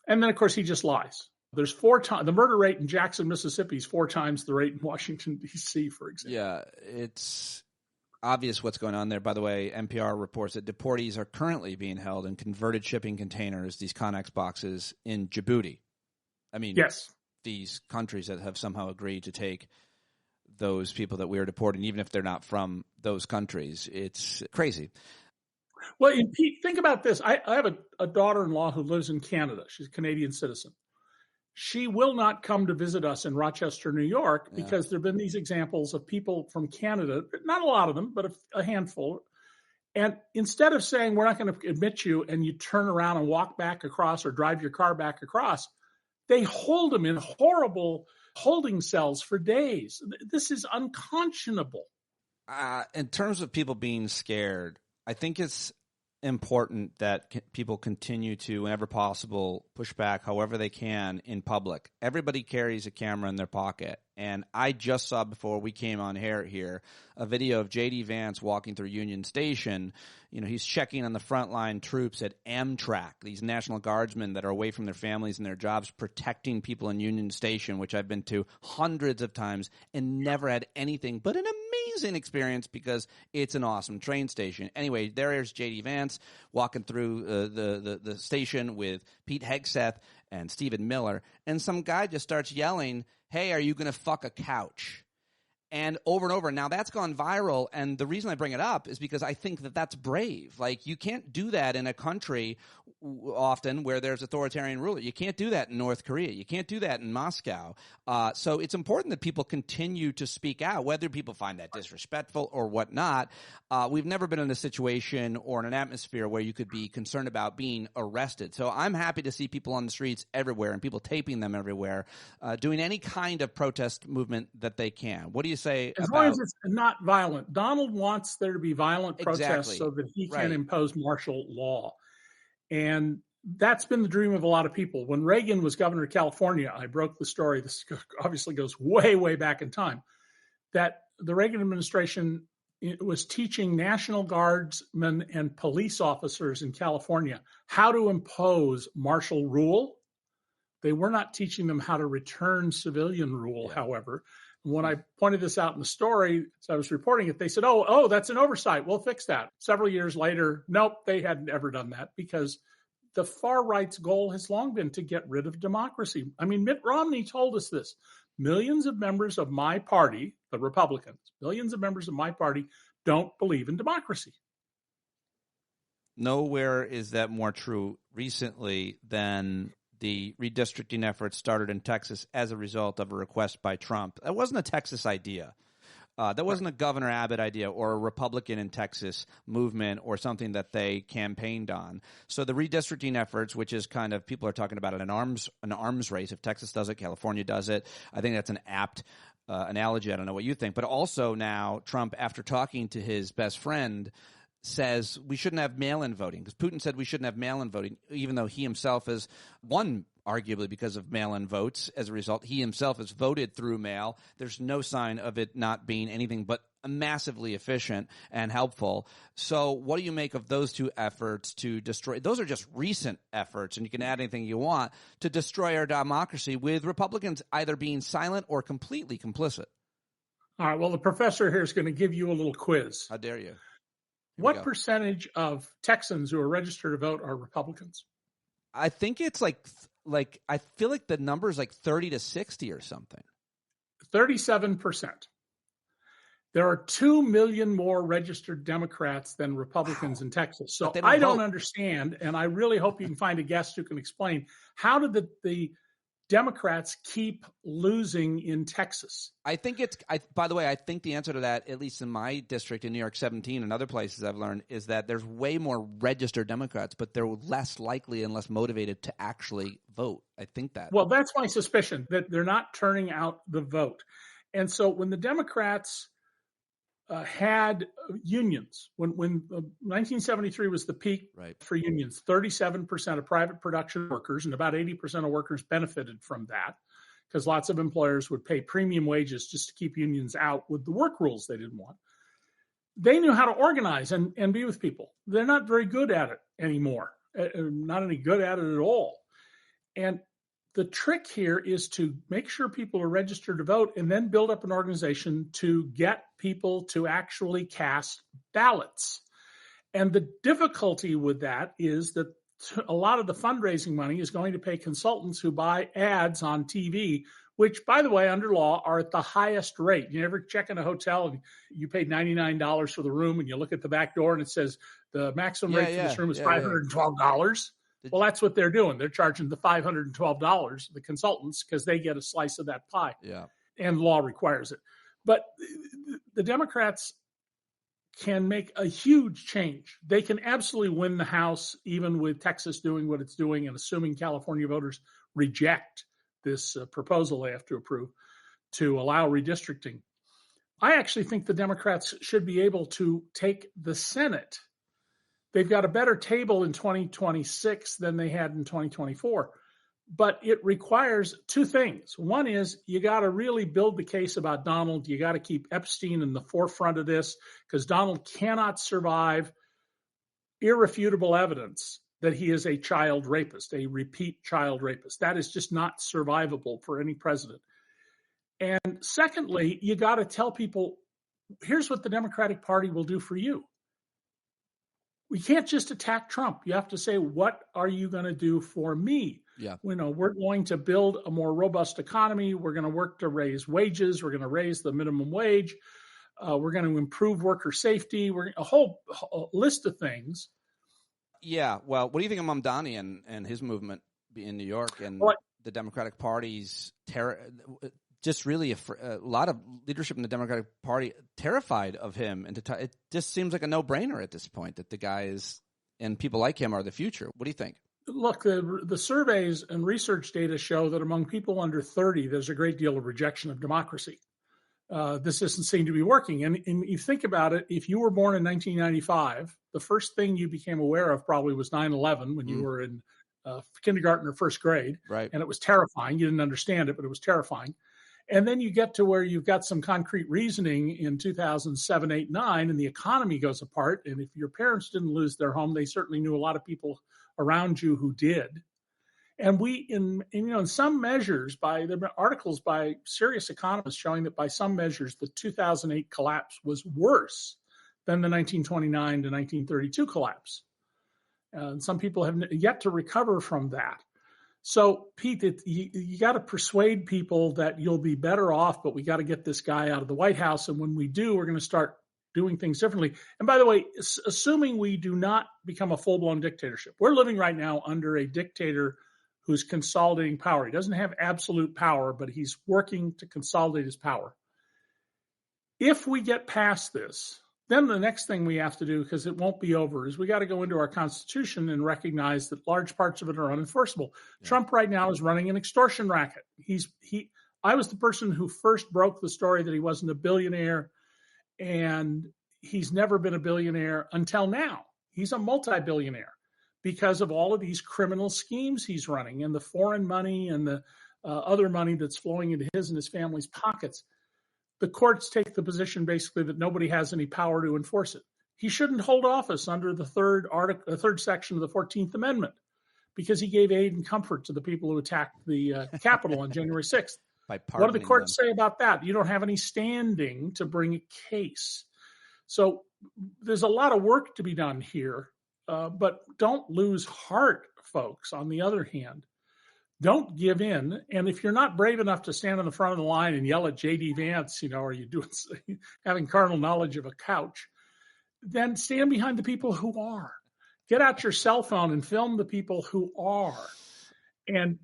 Speaker 18: And then, of course, he just lies. There's 4 times the murder rate in Jackson, Mississippi is 4 times the rate in Washington, D.C., for example.
Speaker 1: Yeah, it's obvious what's going on there. By the way, NPR reports that deportees are currently being held in converted shipping containers, these Connex boxes, in Djibouti. I mean,
Speaker 18: yes,
Speaker 1: these countries that have somehow agreed to take those people that we are deporting, even if they're not from those countries. It's crazy.
Speaker 18: Well, and Pete, think about this. I have a daughter-in-law who lives in Canada. She's a Canadian citizen. She will not come to visit us in Rochester, New York, because there have been these examples of people from Canada, not a lot of them, but a handful. And instead of saying, we're not going to admit you, and you turn around and walk back across or drive your car back across, they hold them in horrible holding cells for days. This is unconscionable.
Speaker 1: In terms of people being scared, I think it's important that people continue to, whenever possible, push back however they can in public. Everybody carries a camera in their pocket. And I just saw, before we came on air here, a video of J.D. Vance walking through Union Station. You know, he's checking on the frontline troops at Amtrak, these National Guardsmen that are away from their families and their jobs, protecting people in Union Station, which I've been to hundreds of times and never had anything but an amazing experience because it's an awesome train station. Anyway, there's J.D. Vance walking through the station with Pete Hegseth and Stephen Miller, and some guy just starts yelling, "Hey, are you going to fuck a couch?" And over and over. Now, that's gone viral, and the reason I bring it up is because I think that that's brave. Like, you can't do that in a country often where there's authoritarian rule. You can't do that in North Korea. You can't do that in Moscow. So it's important that people continue to speak out, whether people find that disrespectful or whatnot. We've never been in a situation or in an atmosphere where you could be concerned about being arrested. So I'm happy to see people on the streets everywhere and people taping them everywhere, doing any kind of protest movement that they can. What do you say
Speaker 18: as
Speaker 1: about...
Speaker 18: long as it's not violent? Donald wants there to be violent protests so that he can impose martial law. And that's been the dream of a lot of people. When Reagan was governor of California, I broke the story. This obviously goes way, way back in time, that the Reagan administration was teaching National Guardsmen and police officers in California how to impose martial rule. They were not teaching them how to return civilian rule, however. When I pointed this out in the story, as I was reporting it, they said, oh, that's an oversight. We'll fix that. Several years later, nope, they hadn't ever done that because the far right's goal has long been to get rid of democracy. I mean, Mitt Romney told us this. Millions of members of my party, the Republicans, millions of members of my party don't believe in democracy.
Speaker 1: Nowhere is that more true recently than the redistricting effort started in Texas as a result of a request by Trump. That wasn't a Texas idea. That wasn't a Governor Abbott idea or a Republican in Texas movement or something that they campaigned on. So the redistricting efforts, which is kind of, people are talking about an arms race. If Texas does it, California does it. I think that's an apt analogy. I don't know what you think. But also now Trump, after talking to his best friend, says we shouldn't have mail-in voting, because Putin said we shouldn't have mail-in voting, even though he himself has won, arguably because of mail-in votes. As a result, he himself has voted through mail. There's no sign of it not being anything but massively efficient and helpful. So what do you make of those two efforts to destroy? Those are just recent efforts, and you can add anything you want to destroy our democracy, with Republicans either being silent or completely complicit.
Speaker 18: All right, well, the professor here is going to give you a little quiz.
Speaker 1: How dare you?
Speaker 18: What percentage of Texans who are registered to vote are Republicans?
Speaker 1: I think it's like I feel like the number is like 30 to 60 or something.
Speaker 18: 37%. There are 2 million more registered Democrats than Republicans in Texas. So I don't understand, and I really hope you can find a guest who can explain, how did the Democrats keep losing in Texas?
Speaker 1: I think by the way, I think the answer to that, at least in my district in New York 17 and other places I've learned, is that there's way more registered Democrats, but they're less likely and less motivated to actually vote. I think that.
Speaker 18: Well, that's my suspicion, that they're not turning out the vote. And so when the Democrats had unions, when 1973 was the peak for unions, 37% of private production workers and about 80% of workers benefited from that, because lots of employers would pay premium wages just to keep unions out with the work rules they didn't want. They knew how to organize and be with people. They're not very good at it anymore, not any good at it at all. And the trick here is to make sure people are registered to vote and then build up an organization to get people to actually cast ballots. And the difficulty with that is that a lot of the fundraising money is going to pay consultants who buy ads on TV, which, by the way, under law are at the highest rate. You ever check in a hotel and you paid $99 for the room and you look at the back door and it says the maximum rate for this room is $512? Well, that's what they're doing. They're charging the $512, the consultants, because they get a slice of that pie.
Speaker 1: Yeah.
Speaker 18: And law requires it. But the Democrats can make a huge change. They can absolutely win the House, even with Texas doing what it's doing and assuming California voters reject this proposal they have to approve to allow redistricting. I actually think the Democrats should be able to take the Senate. They've got a better table in 2026 than they had in 2024. But it requires two things. One is you got to really build the case about Donald. You got to keep Epstein in the forefront of this, because Donald cannot survive irrefutable evidence that he is a child rapist, a repeat child rapist. That is just not survivable for any president. And secondly, you got to tell people, here's what the Democratic Party will do for you. We can't just attack Trump. You have to say, what are you going to do for me?
Speaker 1: Yeah.
Speaker 18: You know, we're going to build a more robust economy. We're going to work to raise wages. We're going to raise the minimum wage. We're going to improve worker safety. We're a whole list of things.
Speaker 1: Yeah. Well, what do you think of Mamdani and his movement in New York and the Democratic Party's just really a lot of leadership in the Democratic Party terrified of him, and it just seems like a no-brainer at this point that the guy is, and people like him are the future. What do you think?
Speaker 18: Look, the surveys and research data show that among people under 30, there's a great deal of rejection of democracy. This doesn't seem to be working. And you think about it, if you were born in 1995, the first thing you became aware of probably was 9/11 when you were in kindergarten or first grade.
Speaker 1: Right.
Speaker 18: And it was terrifying. You didn't understand it, but it was terrifying. And then you get to where you've got some concrete reasoning in 2007, 8, 9, and the economy goes apart. And if your parents didn't lose their home, they certainly knew a lot of people around you who did. And in some measures, there have been articles by serious economists showing that by some measures, the 2008 collapse was worse than the 1929 to 1932 collapse. And some people have yet to recover from that. So, Pete, you got to persuade people that you'll be better off, but we got to get this guy out of the White House. And when we do, we're going to start doing things differently. And by the way, assuming we do not become a full-blown dictatorship, we're living right now under a dictator who's consolidating power. He doesn't have absolute power, but he's working to consolidate his power. If we get past this, then the next thing we have to do, because it won't be over, is we got to go into our Constitution and recognize that large parts of it are unenforceable. Yeah. Trump right now is running an extortion racket. I was the person who first broke the story that he wasn't a billionaire, and he's never been a billionaire until now. He's a multi-billionaire because of all of these criminal schemes he's running and the foreign money and the other money that's flowing into his and his family's pockets. The courts take the position basically that nobody has any power to enforce it. He shouldn't hold office under the third section of the 14th Amendment because he gave aid and comfort to the people who attacked the Capitol on January 6th. What do the courts say about that? You don't have any standing to bring a case. So there's a lot of work to be done here, but don't lose heart, folks. On the other hand, don't give in. And if you're not brave enough to stand on the front of the line and yell at J.D. Vance, are you having carnal knowledge of a couch, then stand behind the people who are. Get out your cell phone and film the people who are. And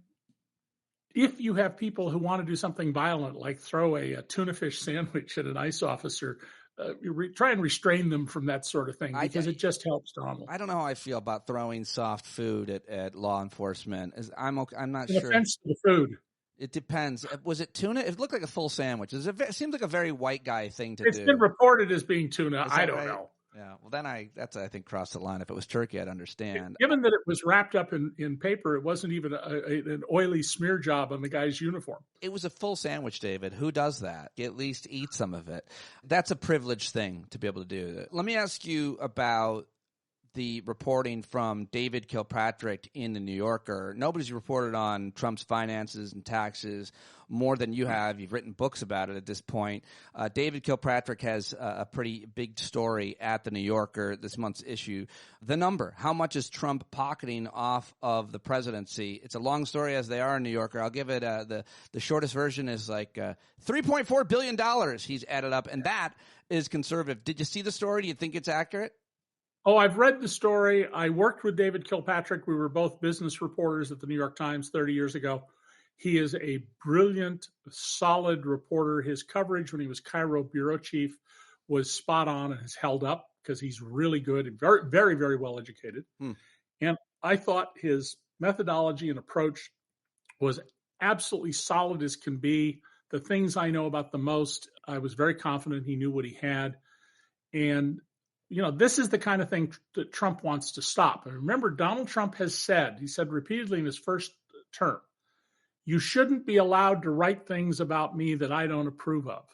Speaker 18: if you have people who want to do something violent, like throw a tuna fish sandwich at an ICE officer, try and restrain them from that sort of thing because it just helps Donald.
Speaker 1: I don't know how I feel about throwing soft food at law enforcement. I'm not
Speaker 18: sure. Offense to the food.
Speaker 1: It depends. Was it tuna? It looked like a full sandwich. It seems like a very white guy thing to do.
Speaker 18: It's been reported as being tuna. I don't know.
Speaker 1: Yeah. Well, then I think crossed the line. If it was turkey, I'd understand.
Speaker 18: Given that it was wrapped up in paper, it wasn't even an oily smear job on the guy's uniform.
Speaker 1: It was a full sandwich, David. Who does that? At least eat some of it. That's a privileged thing to be able to do. Let me ask you about the reporting from David Kilpatrick in the New Yorker. Nobody's reported on Trump's finances and taxes more than you have. You've written books about it at this point. David Kilpatrick has a pretty big story at the New Yorker this month's issue. The number, how much is Trump pocketing off of the presidency? It's a long story as they are in New Yorker. I'll give it the shortest version is like $3.4 billion he's added up, and that is conservative. Did you see the story? Do you think it's accurate?
Speaker 18: Oh, I've read the story. I worked with David Kilpatrick. We were both business reporters at the New York Times 30 years ago. He is a brilliant, solid reporter. His coverage when he was Cairo bureau chief was spot on and has held up because he's really good and very, very, very well educated. And I thought his methodology and approach was absolutely solid as can be. The things I know about the most, I was very confident he knew what he had. And this is the kind of thing that Trump wants to stop. And remember, Donald Trump has said, he said repeatedly in his first term, you shouldn't be allowed to write things about me that I don't approve of.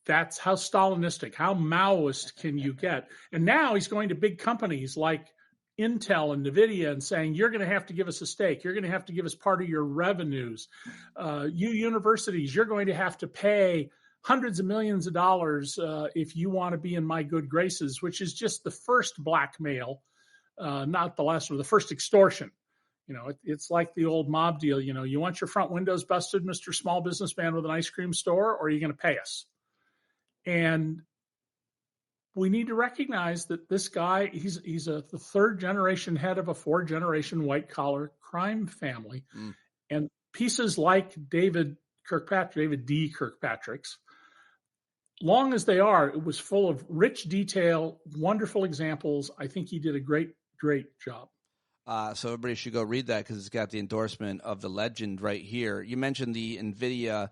Speaker 18: That's how Stalinistic, how Maoist can you get? And now he's going to big companies like Intel and NVIDIA and saying, you're going to have to give us a stake. You're going to have to give us part of your revenues. You universities, you're going to have to pay hundreds of millions of dollars if you want to be in my good graces, which is just the first blackmail, not the last one, the first extortion. It's like the old mob deal. You want your front windows busted, Mr. Small Businessman with an ice cream store, or are you going to pay us? And we need to recognize that this guy, he's the third generation head of a 4-generation white collar crime family. And pieces like David D. Kirkpatrick's, long as they are, it was full of rich detail, wonderful examples. I think he did a great, great job.
Speaker 1: So everybody should go read that because it's got the endorsement of the legend right here. You mentioned the NVIDIA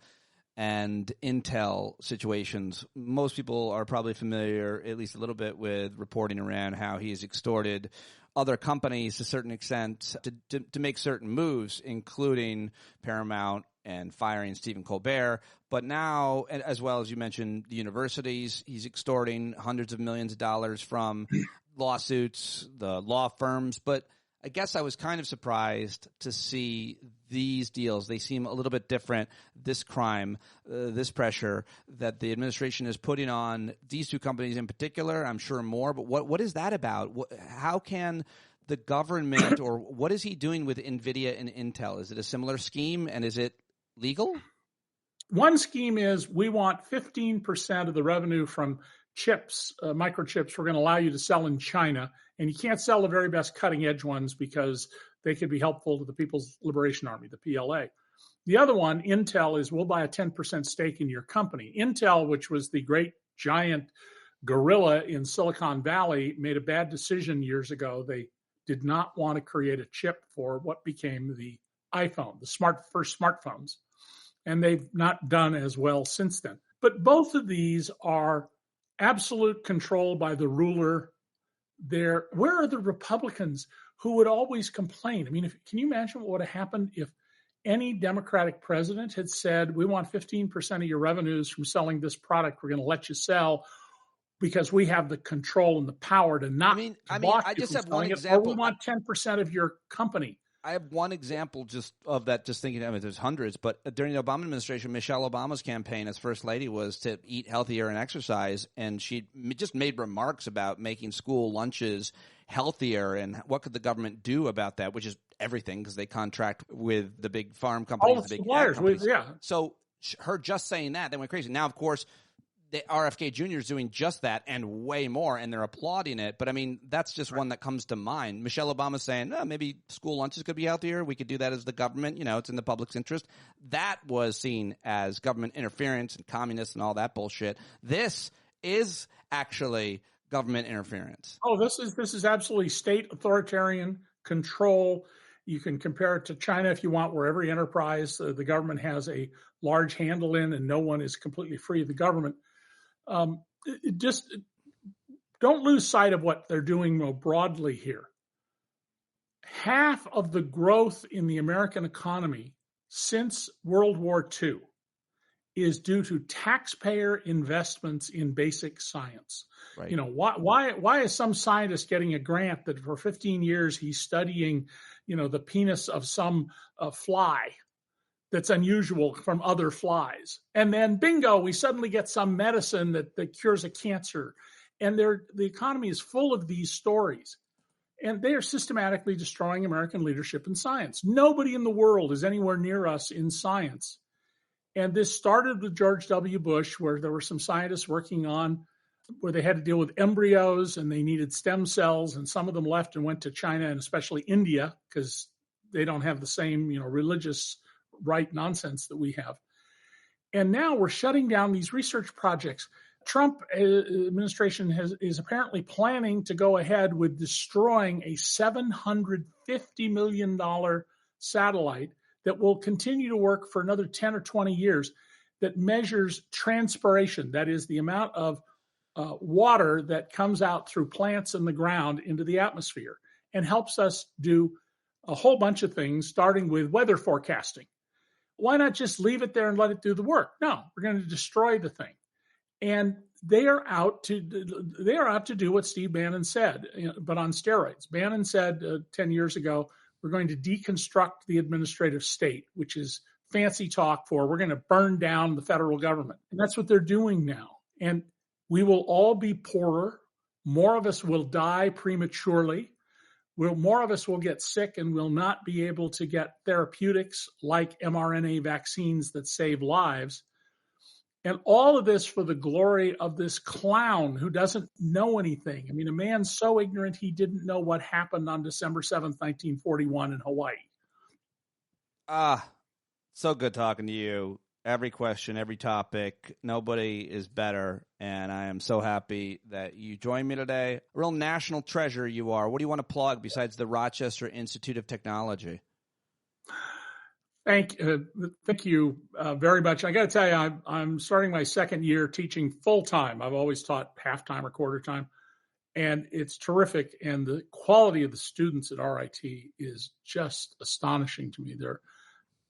Speaker 1: and Intel situations. Most people are probably familiar, at least a little bit, with reporting around how he has extorted other companies to a certain extent to make certain moves, including Paramount and firing Stephen Colbert. But now, as well as you mentioned, the universities, he's extorting hundreds of millions of dollars from lawsuits, the law firms. But I guess I was kind of surprised to see these deals. They seem a little bit different. This crime, this pressure that the administration is putting on these two companies in particular, I'm sure more. But what is that about? How can the government, or what is he doing with NVIDIA and Intel? Is it a similar scheme, and is it legal?
Speaker 18: One scheme is we want 15% of the revenue from chips, microchips, we're going to allow you to sell in China. And you can't sell the very best cutting edge ones because they could be helpful to the People's Liberation Army, the PLA. The other one, Intel, is we'll buy a 10% stake in your company. Intel, which was the great giant gorilla in Silicon Valley, made a bad decision years ago. They did not want to create a chip for what became the iPhone, the first smartphones. And they've not done as well since then. But both of these are absolute control by the ruler. Where are the Republicans who would always complain? I mean, can you imagine what would have happened if any Democratic president had said, we want 15% of your revenues from selling this product. We're going to let you sell because we have the control and the power to not
Speaker 1: I just have one example.
Speaker 18: Or we want 10% of your company.
Speaker 1: I have one example just of that, just thinking, I mean, there's hundreds, but during the Obama administration, Michelle Obama's campaign as first lady was to eat healthier and exercise, and she just made remarks about making school lunches healthier and what could the government do about that, which is everything because they contract with the big farm companies, the big ag companies. So her just saying that, they went crazy. Now, of course, the RFK Jr. is doing just that and way more, and they're applauding it. But, I mean, that's just one that comes to mind. Michelle Obama's saying, maybe school lunches could be healthier. We could do that as the government. You know, it's in the public's interest. That was seen as government interference and communist and all that bullshit. This is actually government interference.
Speaker 18: Oh, this is absolutely state authoritarian control. You can compare it to China if you want, where every enterprise the government has a large handle in and no one is completely free of the government. Just don't lose sight of what they're doing more broadly here. Half of the growth in the American economy since World War II is due to taxpayer investments in basic science. Right. You know, why is some scientist getting a grant that for 15 years he's studying, you know, the penis of some fly that's unusual from other flies. And then bingo, we suddenly get some medicine that cures a cancer. And the economy is full of these stories. And they are systematically destroying American leadership in science. Nobody in the world is anywhere near us in science. And this started with George W. Bush, where there were some scientists working on where they had to deal with embryos and they needed stem cells. And some of them left and went to China and especially India because they don't have the same, you know, religious right nonsense that we have. And now we're shutting down these research projects. Trump administration is apparently planning to go ahead with destroying a $750 million satellite that will continue to work for another 10 or 20 years that measures transpiration. That is the amount of water that comes out through plants in the ground into the atmosphere and helps us do a whole bunch of things, starting with weather forecasting. Why not just leave it there and let it do the work? No, we're going to destroy the thing. And they are out to do what Steve Bannon said, but on steroids. Bannon said 10 years ago, we're going to deconstruct the administrative state, which is fancy talk for we're going to burn down the federal government. And that's what they're doing now. And we will all be poorer. More of us will die prematurely. More of us will get sick and will not be able to get therapeutics like mRNA vaccines that save lives. And all of this for the glory of this clown who doesn't know anything. I mean, a man so ignorant he didn't know what happened on December 7th, 1941 in Hawaii.
Speaker 1: So good talking to you. Every question, every topic, nobody is better. And I am so happy that you joined me today. A real national treasure you are. What do you want to plug besides the Rochester Institute of Technology?
Speaker 18: Thank you very much. I got to tell you, I'm starting my second year teaching full time. I've always taught half-time or quarter time, and it's terrific. And the quality of the students at RIT is just astonishing to me. They're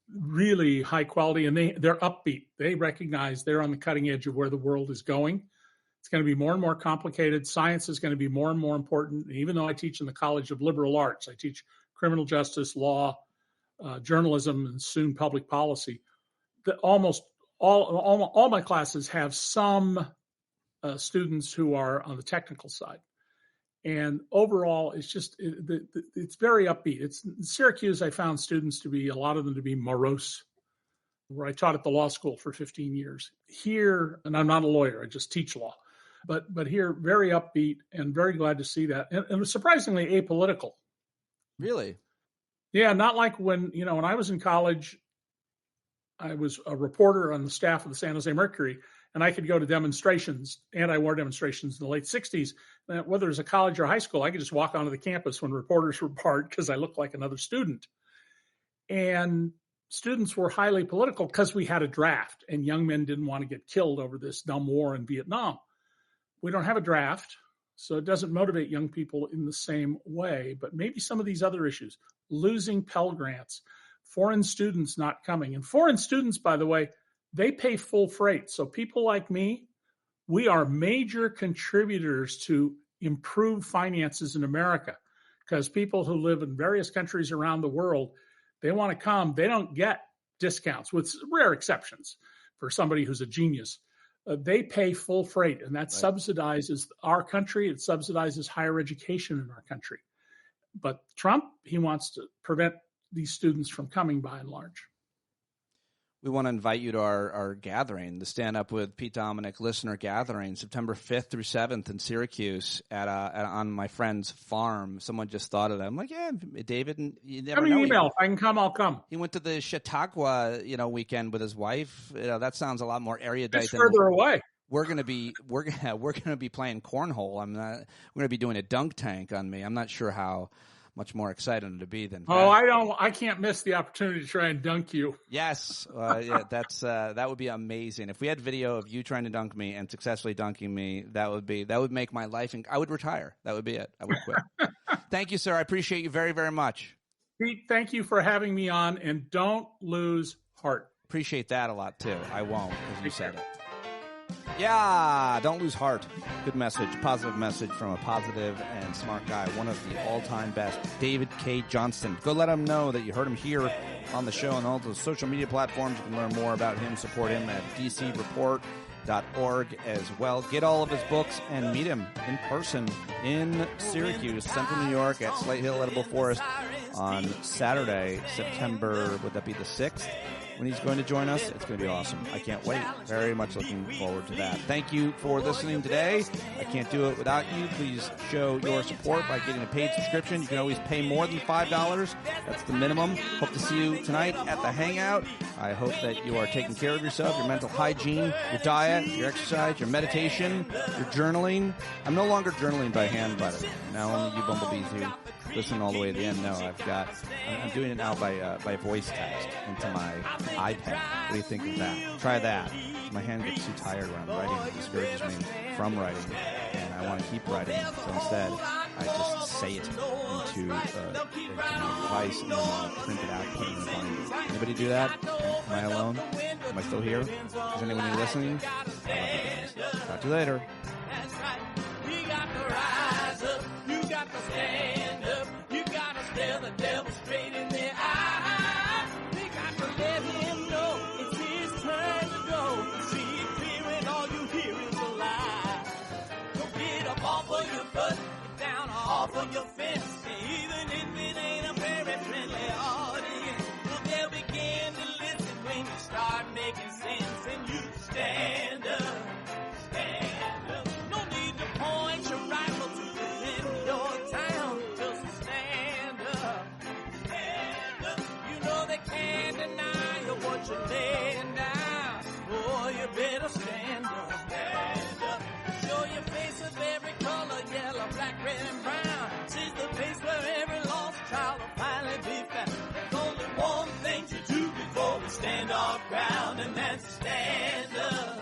Speaker 18: really high quality, and they're upbeat. They recognize they're on the cutting edge of where the world is going. It's going to be more and more complicated. Science is going to be more and more important. And even though I teach in the College of Liberal Arts, I teach criminal justice, law, journalism, and soon public policy. Almost all my classes have some students who are on the technical side. And overall, it's very upbeat. In Syracuse, I found students a lot of them to be morose, where I taught at the law school for 15 years. Here, and I'm not a lawyer, I just teach law. But here, very upbeat and very glad to see that. And surprisingly apolitical.
Speaker 1: Really?
Speaker 18: Yeah, not like when I was in college, I was a reporter on the staff of the San Jose Mercury, and I could go to demonstrations, anti-war demonstrations in the late 60s. Whether it was a college or high school, I could just walk onto the campus when reporters were barred because I looked like another student. And students were highly political because we had a draft, and young men didn't want to get killed over this dumb war in Vietnam. We don't have a draft, so it doesn't motivate young people in the same way. But maybe some of these other issues, losing Pell Grants, foreign students not coming. And foreign students, by the way, they pay full freight. So people like me, we are major contributors to improved finances in America, because people who live in various countries around the world, they want to come. They don't get discounts, with rare exceptions for somebody who's a genius. They pay full freight, and that subsidizes our country. It subsidizes higher education in our country. But Trump, he wants to prevent these students from coming, by and large.
Speaker 1: We want to invite you to our gathering, the Stand Up with Pete Dominick listener gathering, September 5th through 7th in Syracuse on my friend's farm. Someone just thought of that. I'm like, yeah, David, you never know.
Speaker 18: Send me an email. If I can come, I'll come.
Speaker 1: He went to the Chautauqua, weekend with his wife. That sounds a lot more erudite.
Speaker 18: It's further away.
Speaker 1: We're gonna be playing cornhole. We're gonna be doing a dunk tank on me. I'm not sure how much more excited to be than that.
Speaker 18: I can't miss the opportunity to try and dunk you.
Speaker 1: Yes. Yeah, that would be amazing. If we had video of you trying to dunk me and successfully dunking me, that would make my life, and I would retire. That would be it. I would quit. Thank you, sir. I appreciate you very, very much.
Speaker 18: Pete, thank you for having me on, and don't lose heart.
Speaker 1: Appreciate that a lot too. I won't, because you said it. Yeah, don't lose heart. Good message, positive message from a positive and smart guy, one of the all-time best, David Cay Johnston. Go let him know that you heard him here on the show on all those social media platforms. You can learn more about him, support him at dcreport.org as well. Get all of his books and meet him in person in Syracuse, Central New York at Slate Hill Edible Forest on Saturday, September, would that be the 6th? When he's going to join us. It's going to be awesome. I can't wait. Very much looking forward to that. Thank you for listening today. I can't do it without you. Please show your support by getting a paid subscription. You can always pay more than $5. That's the minimum. Hope to see you tonight at the Hangout. I hope that you are taking care of yourself, your mental hygiene, your diet, your exercise, your meditation, your journaling. I'm no longer journaling by hand, by the way. Now only you bumblebees who listen all the way to the end know I'm doing it now by voice text into my iPad. What do you think of that? Try that. My hand gets too tired when I'm writing. It discourages me from writing, and I want to keep writing. So instead, I just say it into my device and then I'll print it out, put it in the binder. Anybody do that? Am I alone? Am I still here? Is anyone listening? I love you guys. Talk to you later.
Speaker 2: You got to rise up. You got to stand up. You got to stare the devil straight in the eye. We got to let him know it's his turn to go. See it clear and all you hear is a lie. Don't get up off of your butt, get down off of your fence. Even if it ain't a very friendly audience, well, they'll begin to listen when you start making sense and you stand up. Stand up. No need to point your rifle to the window of town. Just stand up. Stand up. You know they can't deny you what you're laying down. Oh, you better stand up. Stand up. Show your face of every color, yellow, black, red, and brown. See the place where every lost child will finally be found. There's only one thing to do before we stand our ground, and that's stand up.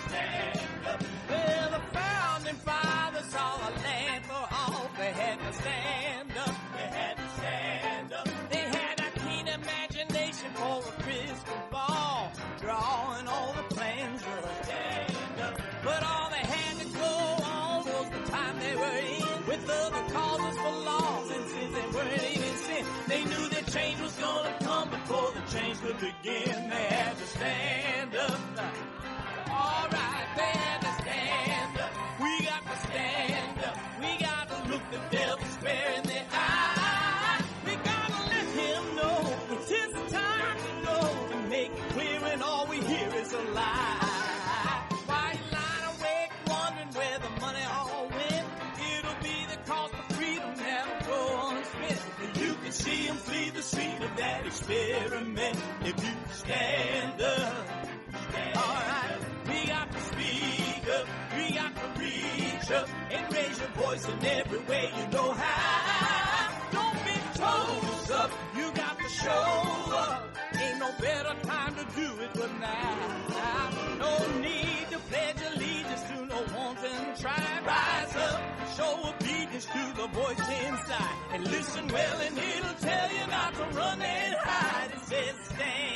Speaker 2: Stand up. Well, the founding fathers saw a land for all. They had to stand up. They had to stand up. They had a keen imagination for a crystal ball, drawing all the plans of a stand up. But all they had to go on was the time they were in, with other causes for laws, and since they weren't even sin, they knew that change was gonna come before the change could begin. They had to stand up. All right, they had to stand up. We got to stand up. We got to look the devil square in the eye. We got to let him know it's his time to go, and make it clear and all we hear is a lie. Why you lying awake wondering where the money all went? It'll be the cost of freedom that'll go unspent. You can see him flee the experiment if you stand up. All right, we got to speak up, we got to reach up and raise your voice in every way you know how. Don't be toes up, you got to show up. Ain't no better time to do it but now. No need to pledge allegiance to no wanton tribe. Rise up, show obedience to the voice inside, and listen well and it'll tell you not to run and hide. It says stand